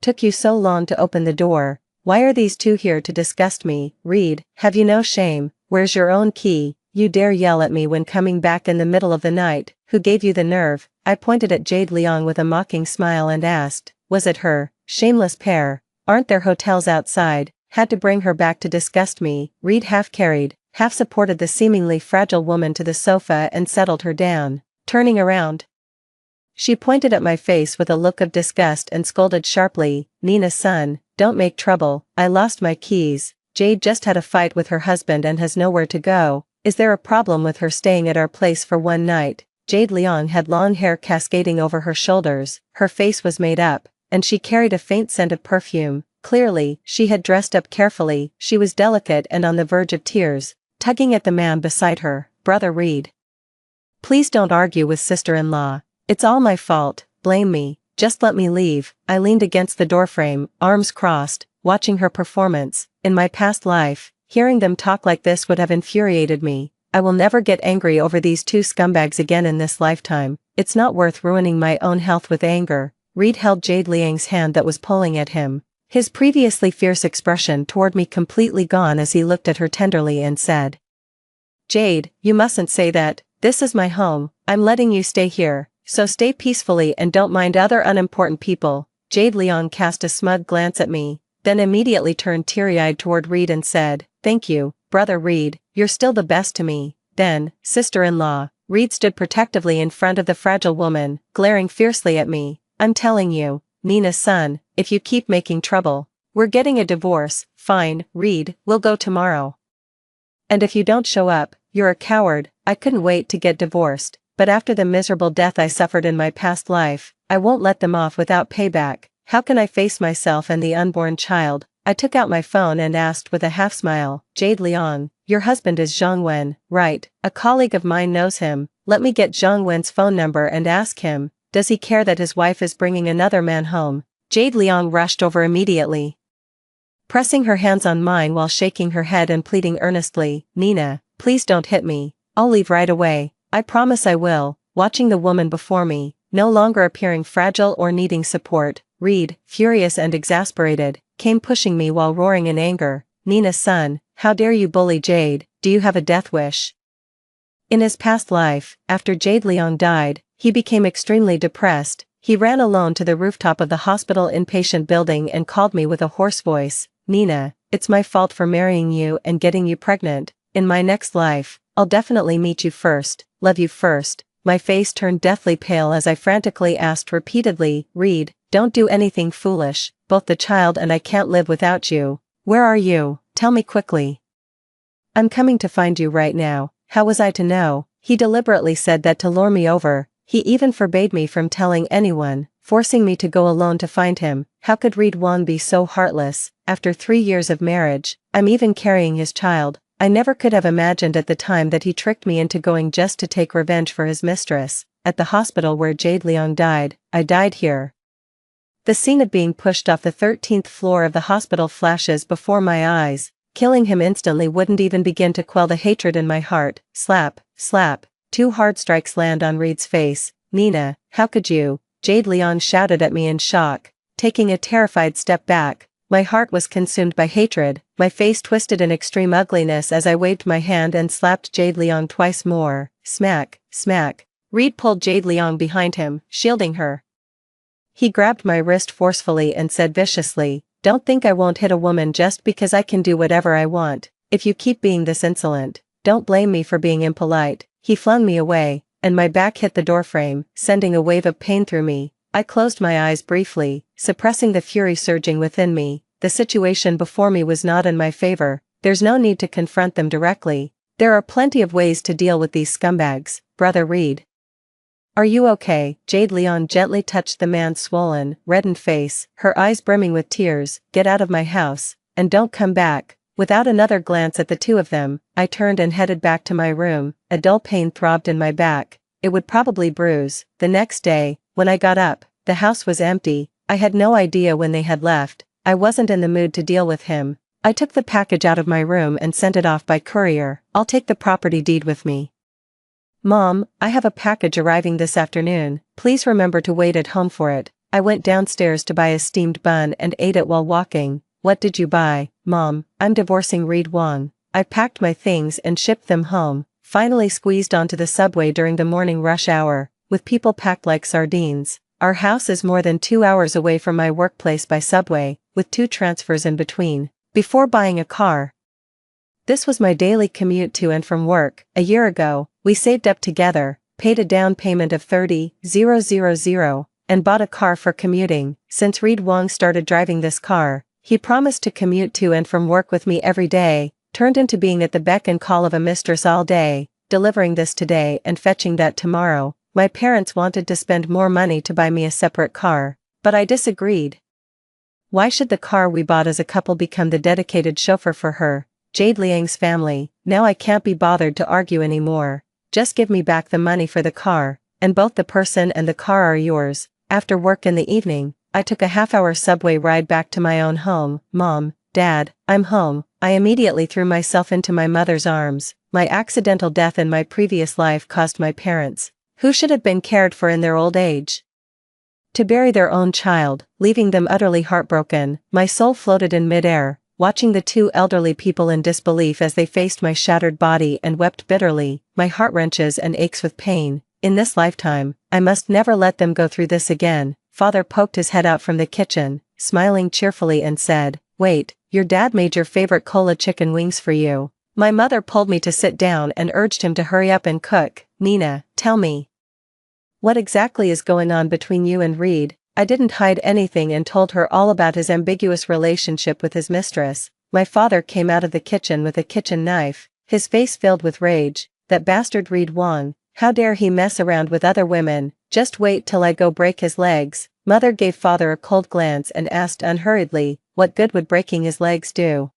Speaker 1: Took you so long to open the door. Why are these two here to disgust me? Reed, have you no shame? Where's your own key? You dare yell at me when coming back in the middle of the night. Who gave you the nerve?" I pointed at Jade Liang with a mocking smile and asked, "Was it her? Shameless pair. Aren't there hotels outside? Had to bring her back to disgust me." Reed half carried, half supported the seemingly fragile woman to the sofa and settled her down. Turning around, she pointed at my face with a look of disgust and scolded sharply, "Nina-san, don't make trouble. I lost my keys. Jade just had a fight with her husband and has nowhere to go. Is there a problem with her staying at our place for one night?" Jade Liang had long hair cascading over her shoulders, her face was made up, and she carried a faint scent of perfume. Clearly, she had dressed up carefully, she was delicate and on the verge of tears, tugging at the man beside her. "Brother Reed. Please don't argue with sister-in-law. It's all my fault, blame me, just let me leave." I leaned against the doorframe, arms crossed, watching her performance. In my past life, hearing them talk like this would have infuriated me. I will never get angry over these two scumbags again in this lifetime. It's not worth ruining my own health with anger. Reed held Jade Liang's hand that was pulling at him, his previously fierce expression toward me completely gone as he looked at her tenderly and said, "Jade, you mustn't say that. This is my home, I'm letting you stay here, so stay peacefully and don't mind other unimportant people." Jade Liang cast a smug glance at me, then immediately turned teary-eyed toward Reed and said, "Thank you, Brother Reed, you're still the best to me." Then, sister-in-law, Reed stood protectively in front of the fragile woman, glaring fiercely at me. "I'm telling you, Nina's son, if you keep making trouble, we're getting a divorce." "Fine, Reed, we'll go tomorrow. And if you don't show up, you're a coward." I couldn't wait to get divorced, but after the miserable death I suffered in my past life, I won't let them off without payback. How can I face myself and the unborn child? I took out my phone and asked with a half smile, "Jade Liang, your husband is Zhang Wen, right? A colleague of mine knows him. Let me get Zhang Wen's phone number and ask him, does he care that his wife is bringing another man home?" Jade Liang rushed over immediately, pressing her hands on mine while shaking her head and pleading earnestly, "Nina, please don't hit me. I'll leave right away. I promise I will." Watching the woman before me, no longer appearing fragile or needing support, Reed, furious and exasperated, came pushing me while roaring in anger, "Nina's son, how dare you bully Jade? Do you have a death wish?" In his past life, after Jade Liang died, he became extremely depressed. He ran alone to the rooftop of the hospital inpatient building and called me with a hoarse voice, "Nina, it's my fault for marrying you and getting you pregnant. In my next life, I'll definitely meet you first, love you first." My face turned deathly pale as I frantically asked repeatedly, "Reed, don't do anything foolish, both the child and I can't live without you. Where are you? Tell me quickly." "I'm coming to find you right now." How was I to know? He deliberately said that to lure me over. He even forbade me from telling anyone, forcing me to go alone to find him. How could Reed Wang be so heartless? After 3 years of marriage, I'm even carrying his child. I never could have imagined at the time that he tricked me into going just to take revenge for his mistress. At the hospital where Jade Liang died, I died here. The scene of being pushed off the 13th floor of the hospital flashes before my eyes. Killing him instantly wouldn't even begin to quell the hatred in my heart. Slap, slap. 2 hard strikes land on Reed's face. "Nina, how could you?" Jade Liang shouted at me in shock, taking a terrified step back. My heart was consumed by hatred, my face twisted in extreme ugliness as I waved my hand and slapped Jade Liang twice more. Smack, smack. Reed pulled Jade Liang behind him, shielding her. He grabbed my wrist forcefully and said viciously, "Don't think I won't hit a woman just because I can do whatever I want. If you keep being this insolent, don't blame me for being impolite." He flung me away, and my back hit the doorframe, sending a wave of pain through me. I closed my eyes briefly, suppressing the fury surging within me. The situation before me was not in my favor. There's no need to confront them directly. There are plenty of ways to deal with these scumbags. Brother Reed. "Are you okay?" Jade Liang gently touched the man's swollen, reddened face, her eyes brimming with tears. "Get out of my house, and don't come back." Without another glance at the two of them, I turned and headed back to my room. A dull pain throbbed in my back. It would probably bruise. The next day, when I got up, the house was empty. I had no idea when they had left. I wasn't in the mood to deal with him. I took the package out of my room and sent it off by courier. "I'll take the property deed with me." "Mom, I have a package arriving this afternoon. Please remember to wait at home for it." I went downstairs to buy a steamed bun and ate it while walking. "What did you buy, Mom?" "I'm divorcing Reed Wang. I packed my things and shipped them home." Finally squeezed onto the subway during the morning rush hour, with people packed like sardines. Our house is more than 2 hours away from my workplace by subway, with 2 transfers in between. Before buying a car, this was my daily commute to and from work. A year ago, we saved up together, paid a down payment of 30,000, and bought a car for commuting. Since Reed Wang started driving this car, he promised to commute to and from work with me every day, turned into being at the beck and call of a mistress all day, delivering this today and fetching that tomorrow. My parents wanted to spend more money to buy me a separate car, but I disagreed. Why should the car we bought as a couple become the dedicated chauffeur for her, Jade Liang's family? Now I can't be bothered to argue anymore. Just give me back the money for the car, and both the person and the car are yours. After work in the evening, I took a half-hour subway ride back to my own home. Mom, Dad, I'm home. I immediately threw myself into my mother's arms. My accidental death in my previous life caused my parents, who should have been cared for in their old age, to bury their own child, leaving them utterly heartbroken. My soul floated in midair, watching the two elderly people in disbelief as they faced my shattered body and wept bitterly. My heart wrenches and aches with pain. In this lifetime, I must never let them go through this again. Father poked his head out from the kitchen, smiling cheerfully and said, "Wait, your dad made your favorite cola chicken wings for you." My mother pulled me to sit down and urged him to hurry up and cook. "Nina, tell me, what exactly is going on between you and Reed?" I didn't hide anything and told her all about his ambiguous relationship with his mistress. My father came out of the kitchen with a kitchen knife, his face filled with rage. "That bastard Reed Wong, how dare he mess around with other women? Just wait till I go break his legs." Mother gave father a cold glance and asked unhurriedly, what good would breaking his legs do?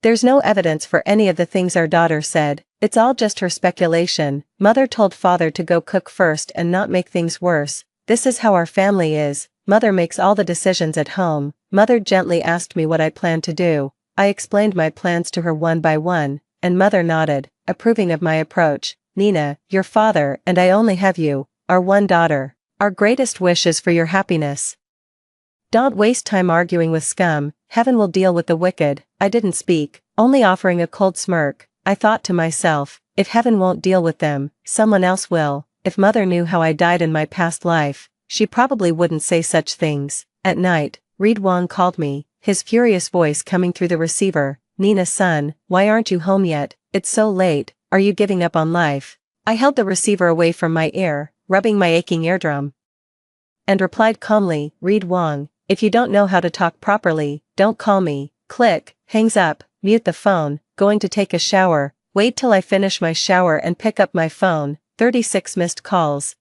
Speaker 1: "There's no evidence for any of the things our daughter said. It's all just her speculation." Mother told father to go cook first and not make things worse. "This is how our family is. Mother makes all the decisions at home." Mother gently asked me what I planned to do. I explained my plans to her one by one, and Mother nodded, approving of my approach. "Nina, your father and I only have you, our one daughter. Our greatest wish is for your happiness. Don't waste time arguing with scum. Heaven will deal with the wicked." I didn't speak, only offering a cold smirk. I thought to myself, if heaven won't deal with them, someone else will. If Mother knew how I died in my past life, she probably wouldn't say such things. At night, Reed Wong called me, his furious voice coming through the receiver. "Nina son, why aren't you home yet? It's so late. Are you giving up on life?" I held the receiver away from my ear, rubbing my aching eardrum, and replied calmly, "Reed Wong, if you don't know how to talk properly, don't call me." Click, hangs up, mute the phone, going to take a shower, wait till I finish my shower and pick up my phone, 36 missed calls,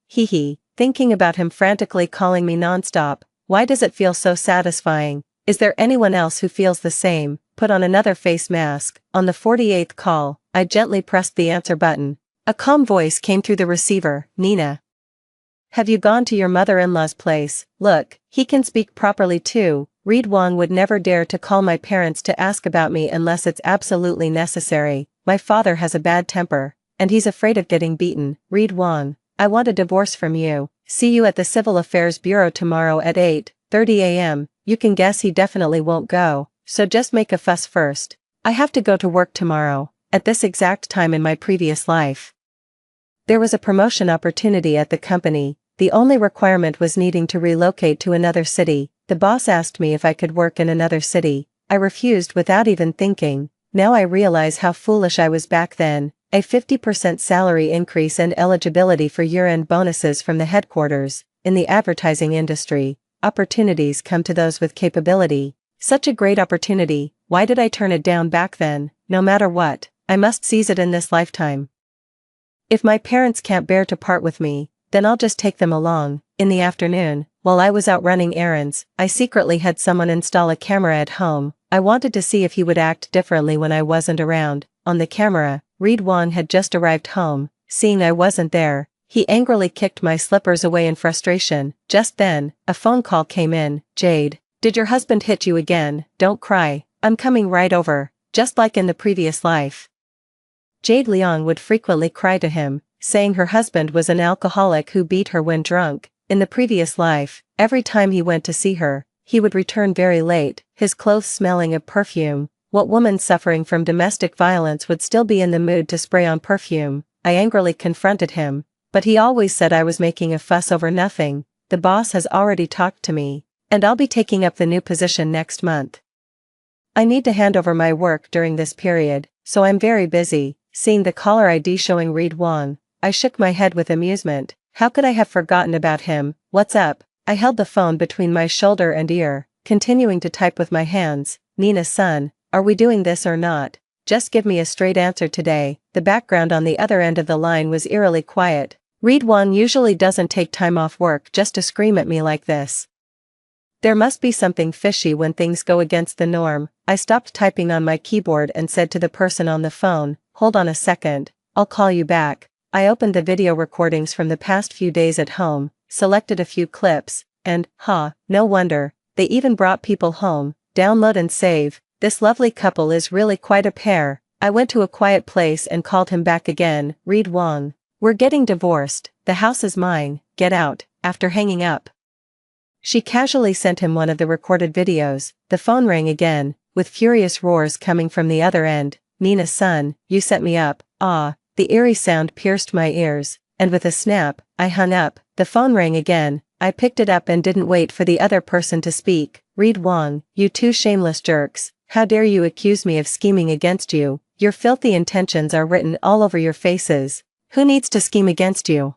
Speaker 1: thinking about him frantically calling me nonstop. Why does it feel so satisfying? Is there anyone else who feels the same? Put on another face mask. On the 48th call, I gently pressed the answer button. A calm voice came through the receiver. "Nina, have you gone to your mother-in-law's place? Look, he can speak properly too." Reed Wong would never dare to call my parents to ask about me unless it's absolutely necessary. My father has a bad temper, and he's afraid of getting beaten. "Reed Wong, I want a divorce from you. See you at the Civil Affairs Bureau tomorrow at 8:30 a.m. You can guess he definitely won't go, so just make a fuss first. I have to go to work tomorrow." At this exact time in my previous life, there was a promotion opportunity at the company. The only requirement was needing to relocate to another city. The boss asked me if I could work in another city. I refused without even thinking. Now I realize how foolish I was back then. A 50% salary increase and eligibility for year-end bonuses from the headquarters. In the advertising industry, opportunities come to those with capability. Such a great opportunity. Why did I turn it down back then? No matter what, I must seize it in this lifetime. If my parents can't bear to part with me, then I'll just take them along. In the afternoon, while I was out running errands, I secretly had someone install a camera at home. I wanted to see if he would act differently when I wasn't around. On the camera, Reed Wong had just arrived home. Seeing I wasn't there, he angrily kicked my slippers away in frustration. Just then, a phone call came in. "Jade, did your husband hit you again? Don't cry, I'm coming right over." Just like in the previous life, Jade Liang would frequently cry to him, saying her husband was an alcoholic who beat her when drunk. In the previous life, every time he went to see her, he would return very late, his clothes smelling of perfume. What woman suffering from domestic violence would still be in the mood to spray on perfume? I angrily confronted him, but he always said I was making a fuss over nothing. The boss has already talked to me, and I'll be taking up the new position next month. I need to hand over my work during this period, so I'm very busy. Seeing the caller ID showing Reed Wong, I shook my head with amusement. How could I have forgotten about him? "What's up?" I held the phone between my shoulder and ear, continuing to type with my hands. "Nina son, are we doing this or not? Just give me a straight answer today." The background on the other end of the line was eerily quiet. Reed Wong usually doesn't take time off work just to scream at me like this. There must be something fishy when things go against the norm. I stopped typing on my keyboard and said to the person on the phone, "Hold on a second, I'll call you back." I opened the video recordings from the past few days at home, selected a few clips, and, no wonder, they even brought people home. Download and save. This lovely couple is really quite a pair. I went to a quiet place and called him back again. Read Wong. We're getting divorced. The house is mine. Get out. After hanging up, she casually sent him one of the recorded videos. The phone rang again, with furious roars coming from the other end. "Nina son, you set me up." The eerie sound pierced my ears, and with a snap, I hung up. The phone rang again. I picked it up and didn't wait for the other person to speak. "Read Wong, you two shameless jerks. How dare you accuse me of scheming against you? Your filthy intentions are written all over your faces. Who needs to scheme against you?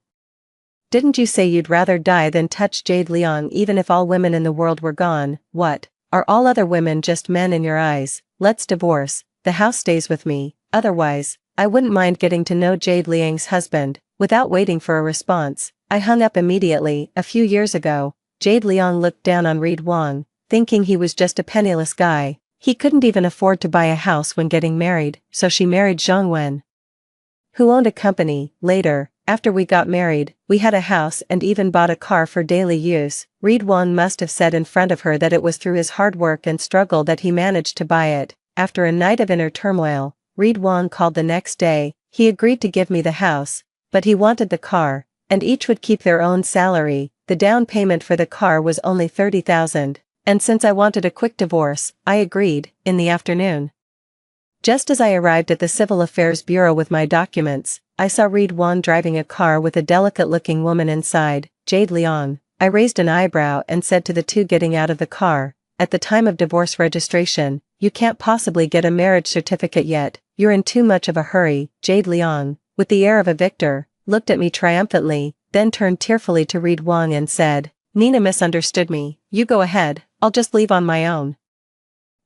Speaker 1: Didn't you say you'd rather die than touch Jade Liang even if all women in the world were gone? What? Are all other women just men in your eyes? Let's divorce. The house stays with me. Otherwise, I wouldn't mind getting to know Jade Liang's husband." Without waiting for a response, I hung up immediately. A few years ago, Jade Liang looked down on Reed Wong, thinking he was just a penniless guy. He couldn't even afford to buy a house when getting married, so she married Zhang Wen, who owned a company. Later, after we got married, we had a house and even bought a car for daily use. Reed Wong must have said in front of her that it was through his hard work and struggle that he managed to buy it. After a night of inner turmoil, Reed Wong called the next day. He agreed to give me the house, but he wanted the car, and each would keep their own salary. The down payment for the car was only 30,000, and since I wanted a quick divorce, I agreed. In the afternoon, just as I arrived at the Civil Affairs Bureau with my documents, I saw Reed Wong driving a car with a delicate-looking woman inside. "Jade Liang." I raised an eyebrow and said to the two getting out of the car, "At the time of divorce registration, you can't possibly get a marriage certificate yet. You're in too much of a hurry." Jade Liang, with the air of a victor, looked at me triumphantly, then turned tearfully to Reed Wong and said, "Nina misunderstood me. You go ahead, I'll just leave on my own."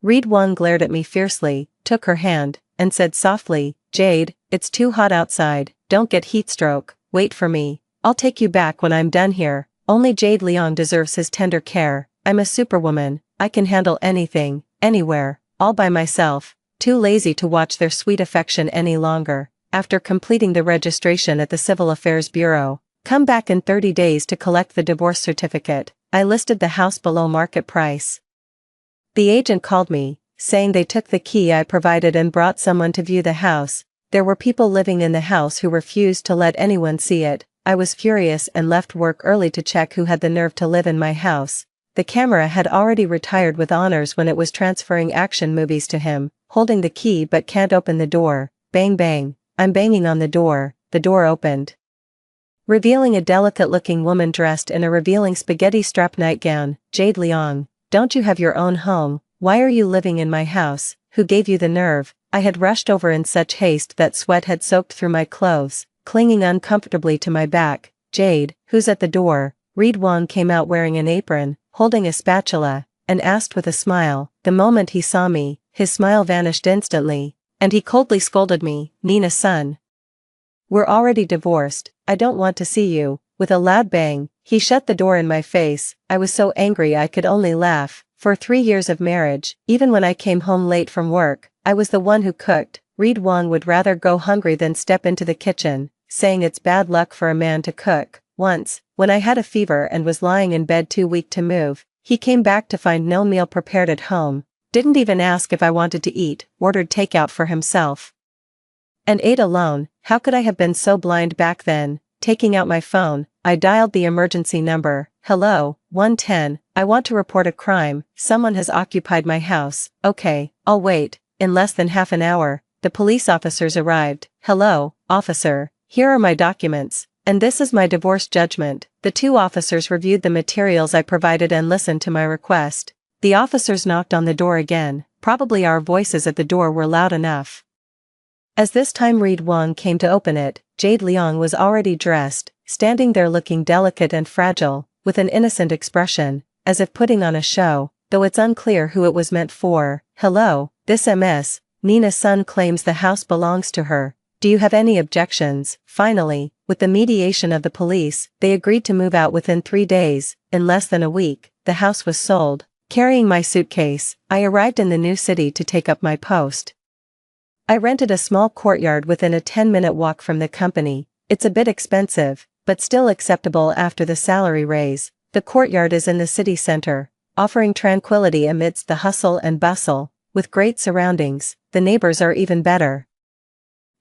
Speaker 1: Reed Wong glared at me fiercely, took her hand, and said softly, "Jade, it's too hot outside, don't get heatstroke, wait for me. I'll take you back when I'm done here." Only Jade Liang deserves his tender care. I'm a superwoman, I can handle anything, anywhere, all by myself. Too lazy to watch their sweet affection any longer. After completing the registration at the Civil Affairs Bureau, come back in 30 days to collect the divorce certificate. I listed the house below market price. The agent called me, saying they took the key I provided and brought someone to view the house. There were people living in the house who refused to let anyone see it. I was furious and left work early to check who had the nerve to live in my house. The camera had already retired with honors when it was transferring action movies to him, holding the key but can't open the door. Bang bang. I'm banging on the door opened, revealing a delicate-looking woman dressed in a revealing spaghetti-strap nightgown. "Jade Liang, don't you have your own home? Why are you living in my house? Who gave you the nerve?" I had rushed over in such haste that sweat had soaked through my clothes, clinging uncomfortably to my back. "Jade, who's at the door?" Reed Wong came out wearing an apron, holding a spatula, and asked with a smile. The moment he saw me, his smile vanished instantly, and he coldly scolded me, "Nina son, we're already divorced, I don't want to see you." With a loud bang, he shut the door in my face. I was so angry I could only laugh. For 3 years of marriage, even when I came home late from work, I was the one who cooked. Reed Wong would rather go hungry than step into the kitchen, saying it's bad luck for a man to cook. Once, when I had a fever and was lying in bed too weak to move, he came back to find no meal prepared at home. Didn't even ask if I wanted to eat, ordered takeout for himself, and ate alone. How could I have been so blind back then? Taking out my phone, I dialed the emergency number. "Hello, 110, I want to report a crime. Someone has occupied my house." "Okay, I'll wait." In less than half an hour, the police officers arrived. "Hello, officer, here are my documents, and this is my divorce judgment." The 2 officers reviewed the materials I provided and listened to my request. The officers knocked on the door again. Probably our voices at the door were loud enough. As this time Reed Wong came to open it, Jade Liang was already dressed, standing there looking delicate and fragile, with an innocent expression, as if putting on a show, though it's unclear who it was meant for. "Hello, this Ms. Nina's son claims the house belongs to her. Do you have any objections?" Finally, with the mediation of the police, they agreed to move out within 3 days. In less than a week, the house was sold. Carrying my suitcase, I arrived in the new city to take up my post. I rented a small courtyard within a 10-minute walk from the company. It's a bit expensive, but still acceptable after the salary raise. The courtyard is in the city center, offering tranquility amidst the hustle and bustle. With great surroundings, the neighbors are even better.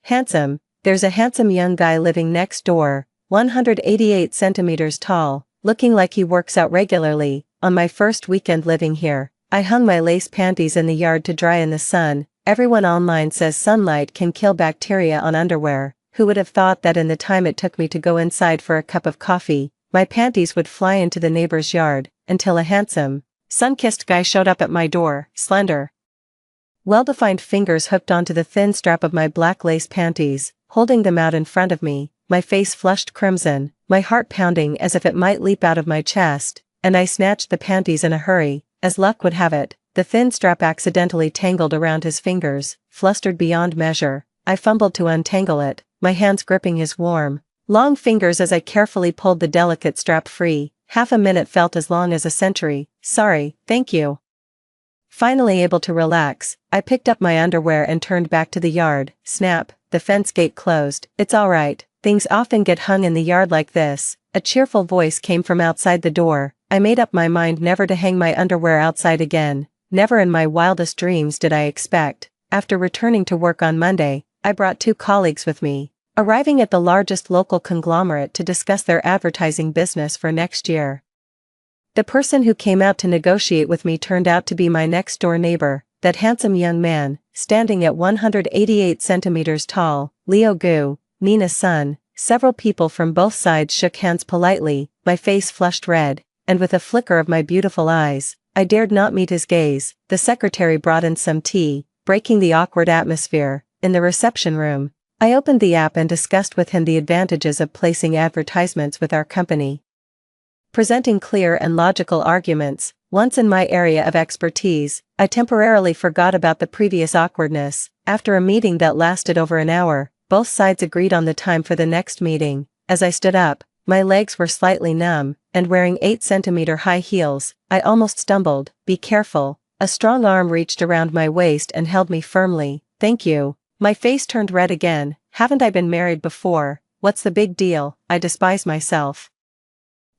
Speaker 1: Handsome, there's a handsome young guy living next door, 188 centimeters tall, looking like he works out regularly. On my first weekend living here, I hung my lace panties in the yard to dry in the sun. Everyone online says sunlight can kill bacteria on underwear. Who would have thought that in the time it took me to go inside for a cup of coffee, my panties would fly into the neighbor's yard, until a handsome, sun-kissed guy showed up at my door, slender, well-defined fingers hooked onto the thin strap of my black lace panties, holding them out in front of me, my face flushed crimson, my heart pounding as if it might leap out of my chest, and I snatched the panties in a hurry. As luck would have it, the thin strap accidentally tangled around his fingers. Flustered beyond measure, I fumbled to untangle it, my hands gripping his warm, long fingers as I carefully pulled the delicate strap free. Half a minute felt as long as a century. Sorry, thank you. Finally able to relax, I picked up my underwear and turned back to the yard. Snap, the fence gate closed. It's alright, things often get hung in the yard like this. A cheerful voice came from outside the door. I made up my mind never to hang my underwear outside again. Never in my wildest dreams did I expect. After returning to work on Monday, I brought 2 colleagues with me, arriving at the largest local conglomerate to discuss their advertising business for next year. The person who came out to negotiate with me turned out to be my next-door neighbor, that handsome young man, standing at 188 centimeters tall, Leo Gu, Nina's son. Several people from both sides shook hands politely, my face flushed red, and with a flicker of my beautiful eyes, I dared not meet his gaze. The secretary brought in some tea, breaking the awkward atmosphere. In the reception room, I opened the app and discussed with him the advantages of placing advertisements with our company. Presenting clear and logical arguments, once in my area of expertise, I temporarily forgot about the previous awkwardness. After a meeting that lasted over an hour, both sides agreed on the time for the next meeting. As I stood up, my legs were slightly numb, and wearing 8-centimeter high heels, I almost stumbled. Be careful. A strong arm reached around my waist and held me firmly. Thank you. My face turned red again. Haven't I been married before? What's the big deal? I despise myself.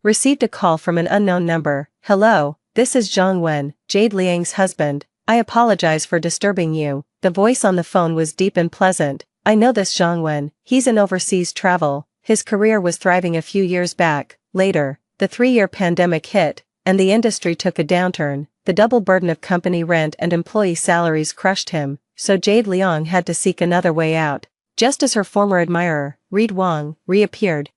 Speaker 1: Received a call from an unknown number. Hello, this is Zhang Wen, Jade Liang's husband. I apologize for disturbing you. The voice on the phone was deep and pleasant. I know this Zhang Wen. He's in overseas travel. His career was thriving a few years back. Later, the 3-year pandemic hit, and the industry took a downturn. The double burden of company rent and employee salaries crushed him, so Jade Liang had to seek another way out. Just as her former admirer, Reed Wang, reappeared.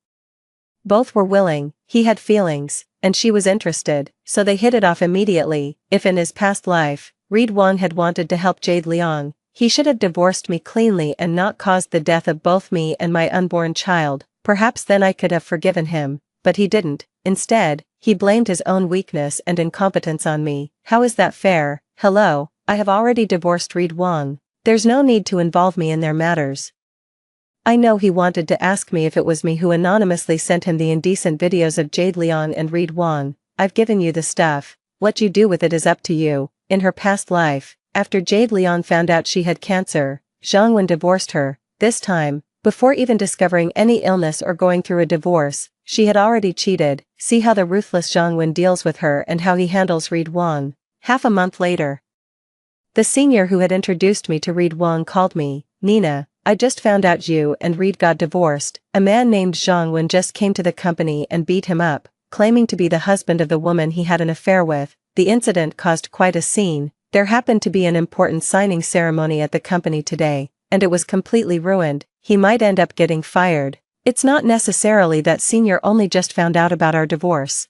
Speaker 1: Both were willing, he had feelings, and she was interested, so they hit it off immediately. If in his past life, Reed Wang had wanted to help Jade Liang, he should have divorced me cleanly and not caused the death of both me and my unborn child. Perhaps then I could have forgiven him, but he didn't. Instead, he blamed his own weakness and incompetence on me. How is that fair? Hello, I have already divorced Reed Wang. There's no need to involve me in their matters. I know he wanted to ask me if it was me who anonymously sent him the indecent videos of Jade Liang and Reed Wang. I've given you the stuff. What you do with it is up to you. In her past life, after Jade Liang found out she had cancer, Zhang Wen divorced her. This time, before even discovering any illness or going through a divorce, she had already cheated. See how the ruthless Zhang Wen deals with her and how he handles Reed Wang. Half a month later, the senior who had introduced me to Reed Wang called me. Nina, I just found out you and Reed got divorced. A man named Zhang Wen just came to the company and beat him up, claiming to be the husband of the woman he had an affair with. The incident caused quite a scene. There happened to be an important signing ceremony at the company today, and it was completely ruined. He might end up getting fired. It's not necessarily that senior only just found out about our divorce,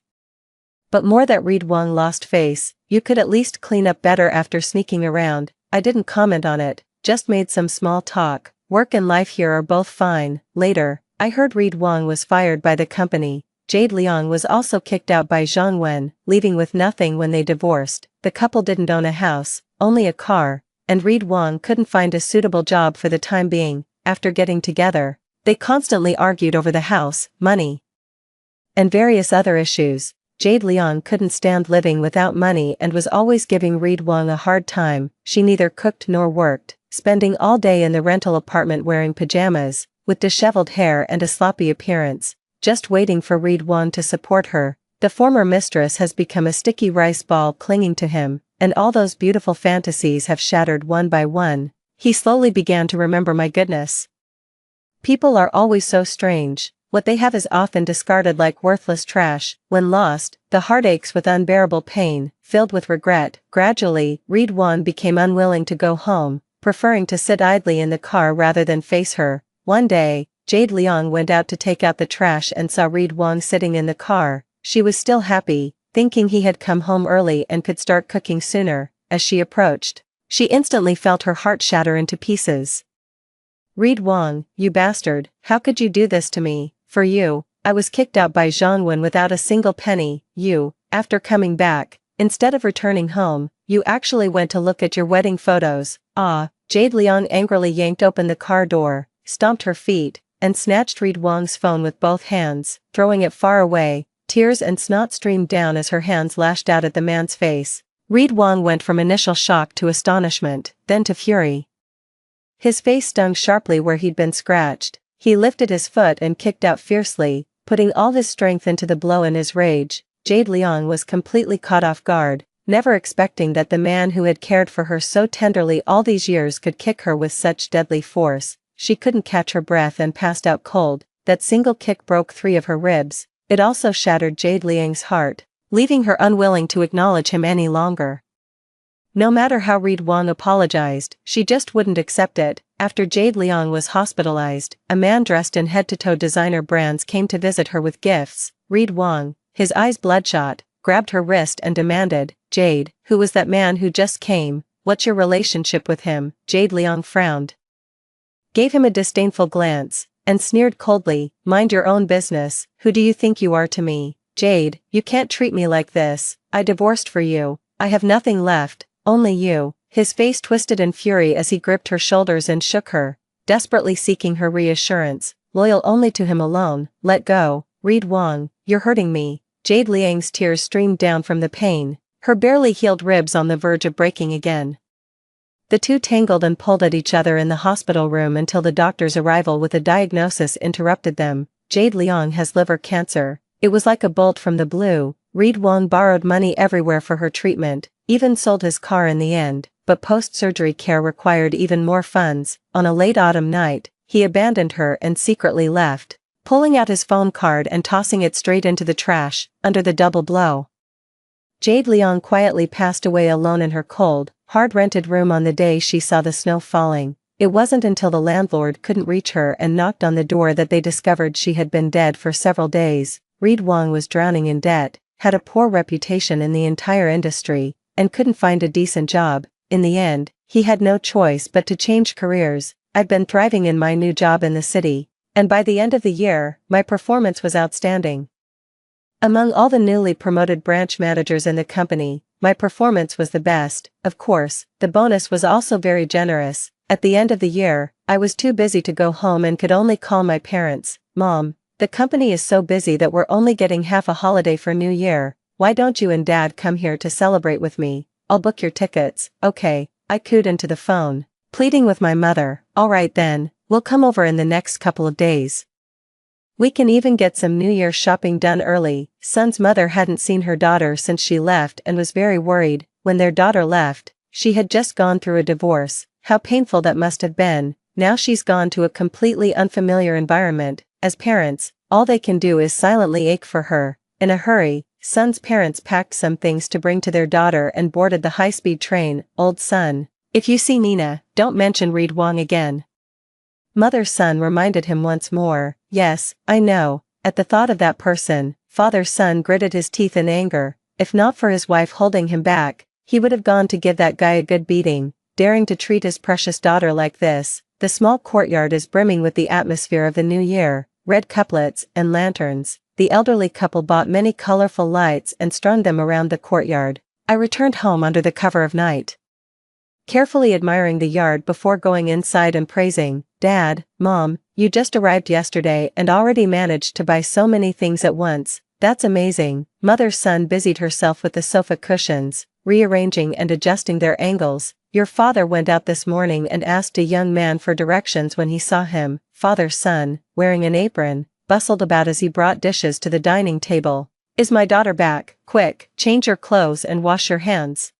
Speaker 1: but more that Reed Wang lost face. You could at least clean up better after sneaking around. I didn't comment on it, just made some small talk. Work and life here are both fine. Later, I heard Reed Wang was fired by the company. Jade Liang was also kicked out by Zhang Wen, leaving with nothing when they divorced. The couple didn't own a house, only a car, and Reed Wang couldn't find a suitable job for the time being. After getting together, they constantly argued over the house, money, and various other issues. Jade Liang couldn't stand living without money and was always giving Reed Wang a hard time. She neither cooked nor worked, spending all day in the rental apartment wearing pajamas, with disheveled hair and a sloppy appearance, just waiting for Reed Wang to support her. The former mistress has become a sticky rice ball clinging to him, and all those beautiful fantasies have shattered one by one. He slowly began to remember, my goodness. People are always so strange. What they have is often discarded like worthless trash. When lost, the heart aches with unbearable pain, filled with regret. Gradually, Reed Wang became unwilling to go home, preferring to sit idly in the car rather than face her. One day, Jade Liang went out to take out the trash and saw Reed Wang sitting in the car. She was still happy, thinking he had come home early and could start cooking sooner. As she approached, she instantly felt her heart shatter into pieces. Reed Wang, you bastard, how could you do this to me? For you, I was kicked out by Zhangwen without a single penny. You, after coming back, instead of returning home, you actually went to look at your wedding photos. Ah, Jade Liang angrily yanked open the car door, stomped her feet, and snatched Reed Wang's phone with both hands, throwing it far away. Tears and snot streamed down as her hands lashed out at the man's face. Reed Wang went from initial shock to astonishment, then to fury. His face stung sharply where he'd been scratched. He lifted his foot and kicked out fiercely, putting all his strength into the blow. In his rage, Jade Liang was completely caught off guard, never expecting that the man who had cared for her so tenderly all these years could kick her with such deadly force. She couldn't catch her breath and passed out cold. That single kick broke 3 of her ribs. It also shattered Jade Liang's heart, leaving her unwilling to acknowledge him any longer. No matter how Reed Wang apologized, she just wouldn't accept it. After Jade Liang was hospitalized, a man dressed in head-to-toe designer brands came to visit her with gifts. Reed Wang, his eyes bloodshot, grabbed her wrist and demanded, Jade, who was that man who just came? What's your relationship with him? Jade Liang frowned, gave him a disdainful glance, and sneered coldly, mind your own business. Who do you think you are to me? Jade, you can't treat me like this. I divorced for you. I have nothing left, only you. His face twisted in fury as he gripped her shoulders and shook her, desperately seeking her reassurance, loyal only to him alone. Let go, Reed Wang, you're hurting me. Jade Liang's tears streamed down from the pain, her barely healed ribs on the verge of breaking again. The two tangled and pulled at each other in the hospital room until the doctor's arrival with a diagnosis interrupted them. Jade Liang has liver cancer. It was like a bolt from the blue. Reed Wang borrowed money everywhere for her treatment, even sold his car in the end, but post-surgery care required even more funds. On a late autumn night, he abandoned her and secretly left, pulling out his phone card and tossing it straight into the trash. Under the double blow, Jade Liang quietly passed away alone in her cold, hard-rented room on the day she saw the snow falling. It wasn't until the landlord couldn't reach her and knocked on the door that they discovered she had been dead for several days. Reed Wang was drowning in debt, had a poor reputation in the entire industry, and couldn't find a decent job. In the end, he had no choice but to change careers. I'd been thriving in my new job in the city, and by the end of the year, my performance was outstanding. Among all the newly promoted branch managers in the company, my performance was the best. Of course, the bonus was also very generous. At the end of the year, I was too busy to go home and could only call my parents. Mom, the company is so busy that we're only getting half a holiday for New Year. Why don't you and Dad come here to celebrate with me? I'll book your tickets. Okay, I cooed into the phone, pleading with my mother. All right then, we'll come over in the next couple of days. We can even get some New Year shopping done early. Sun's mother hadn't seen her daughter since she left and was very worried. When their daughter left, she had just gone through a divorce. How painful that must have been. Now she's gone to a completely unfamiliar environment. As parents, all they can do is silently ache for her. In a hurry, Sun's parents packed some things to bring to their daughter and boarded the high-speed train. Old Sun, if you see Nina, don't mention Reed Wang again. Mother Sun reminded him once more. Yes, I know. At the thought of that person, Father Sun gritted his teeth in anger. If not for his wife holding him back, he would have gone to give that guy a good beating, daring to treat his precious daughter like this. The small courtyard is brimming with the atmosphere of the new year, red couplets and lanterns. The elderly couple bought many colorful lights and strung them around the courtyard. I returned home under the cover of night, carefully admiring the yard before going inside and praising, Dad, Mom, you just arrived yesterday and already managed to buy so many things at once. That's amazing. Mother's son busied herself with the sofa cushions, rearranging and adjusting their angles. Your father went out this morning and asked a young man for directions when he saw him. Father's son, wearing an apron, bustled about as he brought dishes to the dining table. Is my daughter back? Quick, change your clothes and wash your hands.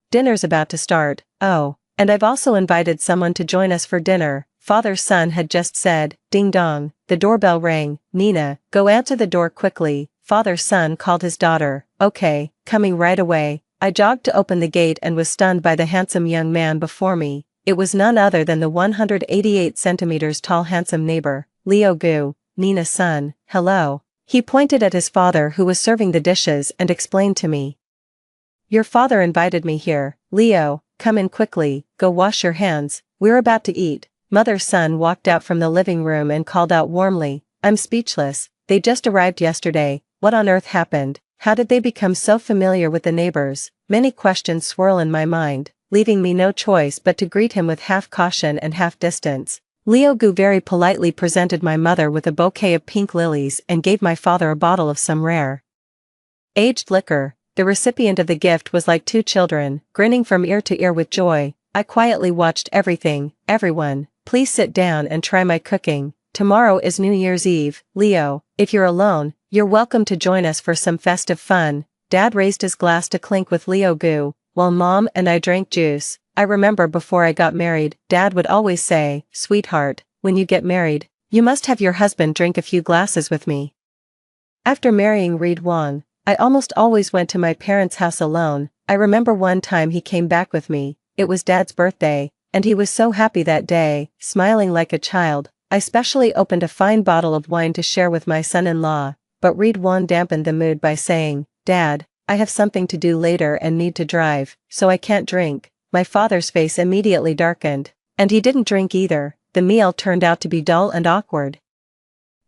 Speaker 1: Dinner's about to start. Oh, and I've also invited someone to join us for dinner, father's son had just said. Ding dong, the doorbell rang. Nina, go answer the door quickly, father's son called his daughter. Okay, coming right away. I jogged to open the gate and was stunned by the handsome young man before me. It was none other than the 188 centimeters tall handsome neighbor, Leo Gu, Nina's son. Hello. He pointed at his father who was serving the dishes and explained to me. Your father invited me here. Leo, come in quickly, go wash your hands, we're about to eat. Mother's son walked out from the living room and called out warmly. I'm speechless, they just arrived yesterday. What on earth happened? How did they become so familiar with the neighbors? Many questions swirl in my mind, leaving me no choice but to greet him with half caution and half distance. Leo Gu very politely presented my mother with a bouquet of pink lilies and gave my father a bottle of some rare aged liquor. The recipient of the gift was like two children, grinning from ear to ear with joy. I quietly watched everything. Everyone, please sit down and try my cooking. Tomorrow is New Year's Eve. Leo, if you're alone, you're welcome to join us for some festive fun. Dad raised his glass to clink with Leo Gu, while Mom and I drank juice. I remember before I got married, Dad would always say, sweetheart, when you get married, you must have your husband drink a few glasses with me. After marrying Reed Wong, I almost always went to my parents' house alone. I remember one time he came back with me. It was Dad's birthday, and he was so happy that day, smiling like a child. I specially opened a fine bottle of wine to share with my son-in-law, but Reed Wong dampened the mood by saying, Dad, I have something to do later and need to drive, so I can't drink. My father's face immediately darkened, and he didn't drink either. The meal turned out to be dull and awkward,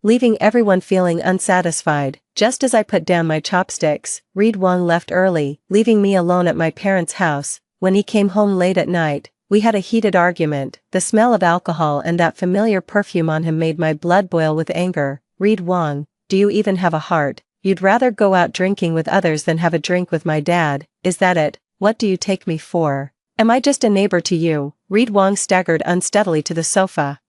Speaker 1: leaving everyone feeling unsatisfied. Just as I put down my chopsticks, Reed Wong left early, leaving me alone at my parents' house. When he came home late at night, we had a heated argument. The smell of alcohol and that familiar perfume on him made my blood boil with anger. Reed Wong, do you even have a heart? You'd rather go out drinking with others than have a drink with my dad, is that it? What do you take me for? Am I just a neighbor to you? Reed Wong staggered unsteadily to the sofa.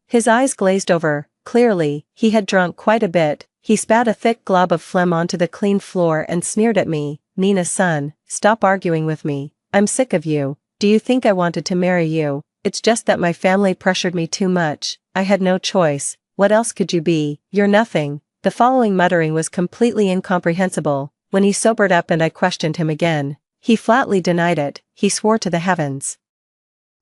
Speaker 1: His eyes glazed over. Clearly, he had drunk quite a bit. He spat a thick glob of phlegm onto the clean floor and sneered at me. Nina's son, stop arguing with me. I'm sick of you. Do you think I wanted to marry you? It's just that my family pressured me too much. I had no choice. What else could you be? You're nothing. The following muttering was completely incomprehensible. When he sobered up and I questioned him again, he flatly denied it. He swore to the heavens,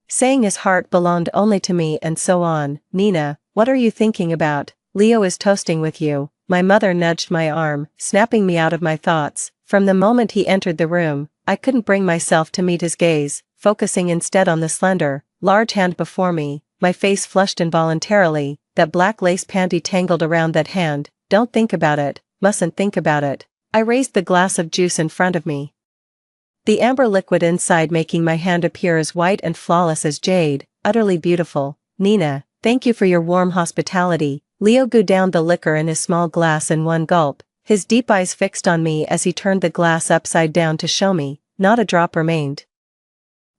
Speaker 1: saying his heart belonged only to me and so on. Nina, what are you thinking about? Leo is toasting with you. My mother nudged my arm, snapping me out of my thoughts. From the moment he entered the room, I couldn't bring myself to meet his gaze, focusing instead on the slender, large hand before me. My face flushed involuntarily. That black lace panty tangled around that hand. Don't think about it. Mustn't think about it. I raised the glass of juice in front of me, the amber liquid inside making my hand appear as white and flawless as jade, utterly beautiful. Nina, thank you for your warm hospitality. Leo Gu downed the liquor in his small glass in one gulp, his deep eyes fixed on me as he turned the glass upside down to show me. Not a drop remained.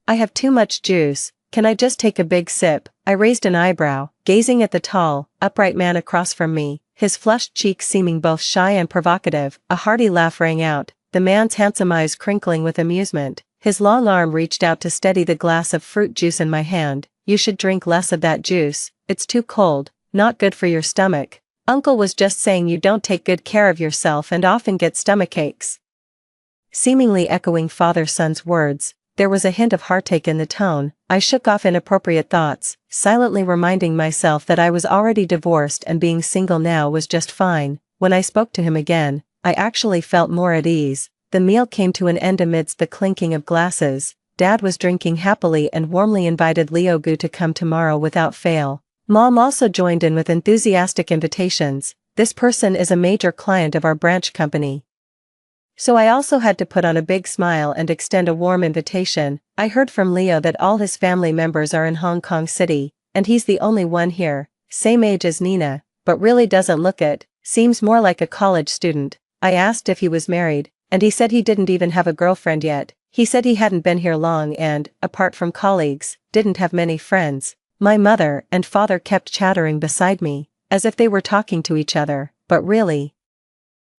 Speaker 1: I have too much juice. Can I just take a big sip? I raised an eyebrow, gazing at the tall, upright man across from me, his flushed cheeks seeming both shy and provocative. A hearty laugh rang out, the man's handsome eyes crinkling with amusement. His long arm reached out to steady the glass of fruit juice in my hand. You should drink less of that juice. It's too cold, not good for your stomach. Uncle was just saying you don't take good care of yourself and often get stomachaches. Seemingly echoing father-son's words, there was a hint of heartache in the tone. I shook off inappropriate thoughts, silently reminding myself that I was already divorced and being single now was just fine. When I spoke to him again, I actually felt more at ease. The meal came to an end amidst the clinking of glasses. Dad was drinking happily and warmly invited Leo Gu to come tomorrow without fail. Mom also joined in with enthusiastic invitations. This person is a major client of our branch company, so I also had to put on a big smile and extend a warm invitation. I heard from Leo that all his family members are in Hong Kong City, and he's the only one here, same age as Nina, but really doesn't look it. seems more like a college student. I asked if he was married, and he said he didn't even have a girlfriend yet. He said he hadn't been here long and, apart from colleagues, didn't have many friends. My mother and father kept chattering beside me, as if they were talking to each other, but really,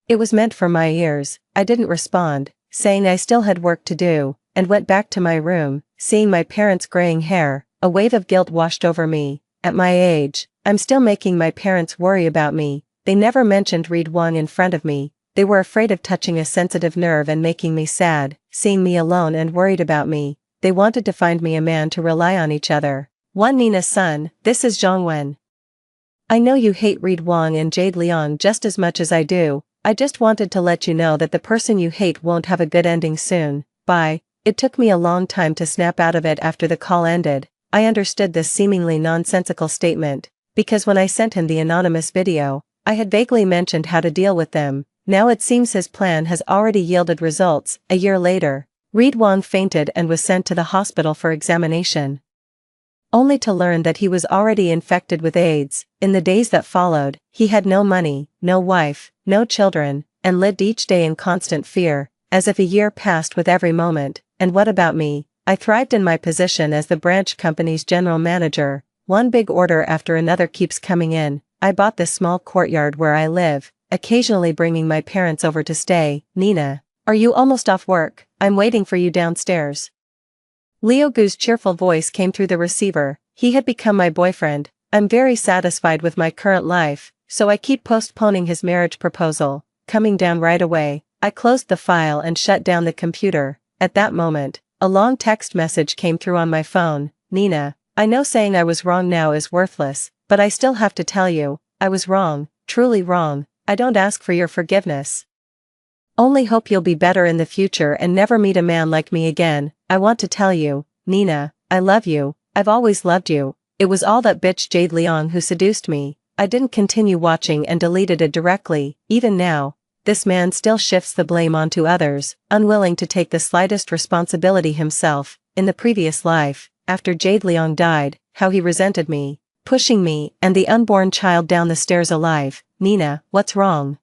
Speaker 1: it was meant for my ears. I didn't respond, saying I still had work to do, and went back to my room, seeing my parents' graying hair. A wave of guilt washed over me. At my age, I'm still making my parents worry about me. They never mentioned Reed Wong in front of me. They were afraid of touching a sensitive nerve and making me sad, seeing me alone and worried about me. They wanted to find me a man to rely on each other. One Nina's son, this is Zhongwen. I know you hate Reed Wong and Jade Liang just as much as I do. I just wanted to let you know that the person you hate won't have a good ending soon. Bye. It took me a long time to snap out of it after the call ended. I understood this seemingly nonsensical statement, because when I sent him the anonymous video, I had vaguely mentioned how to deal with them. Now it seems his plan has already yielded results. A year later, Reed Wong fainted and was sent to the hospital for examination, only to learn that he was already infected with AIDS. In the days that followed, he had no money, no wife, no children, and lived each day in constant fear, as if a year passed with every moment. And what about me? I thrived in my position as the branch company's general manager. One big order after another keeps coming in. I bought this small courtyard where I live, occasionally bringing my parents over to stay. Nina, are you almost off work? I'm waiting for you downstairs. Liu Gu's cheerful voice came through the receiver. He had become my boyfriend. I'm very satisfied with my current life, so I keep postponing his marriage proposal. Coming down right away. I closed the file and shut down the computer. At that moment, a long text message came through on my phone. Nina, I know saying I was wrong now is worthless, but I still have to tell you, I was wrong, truly wrong. I don't ask for your forgiveness. Only hope you'll be better in the future and never meet a man like me again. I want to tell you, Nina, I love you. I've always loved you. It was all that bitch Jade Liang who seduced me. I didn't continue watching and deleted it directly. Even now, this man still shifts the blame onto others, unwilling to take the slightest responsibility himself. In the previous life, after Jade Liang died, how he resented me, pushing me and the unborn child down the stairs alive. Nina, what's wrong?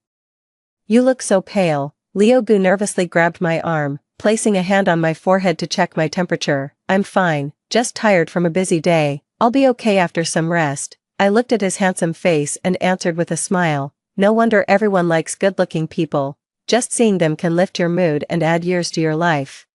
Speaker 1: You look so pale. Liu Gu nervously grabbed my arm, placing a hand on my forehead to check my temperature. I'm fine, just tired from a busy day. I'll be okay after some rest. I looked at his handsome face and answered with a smile. No wonder everyone likes good-looking people. Just seeing them can lift your mood and add years to your life.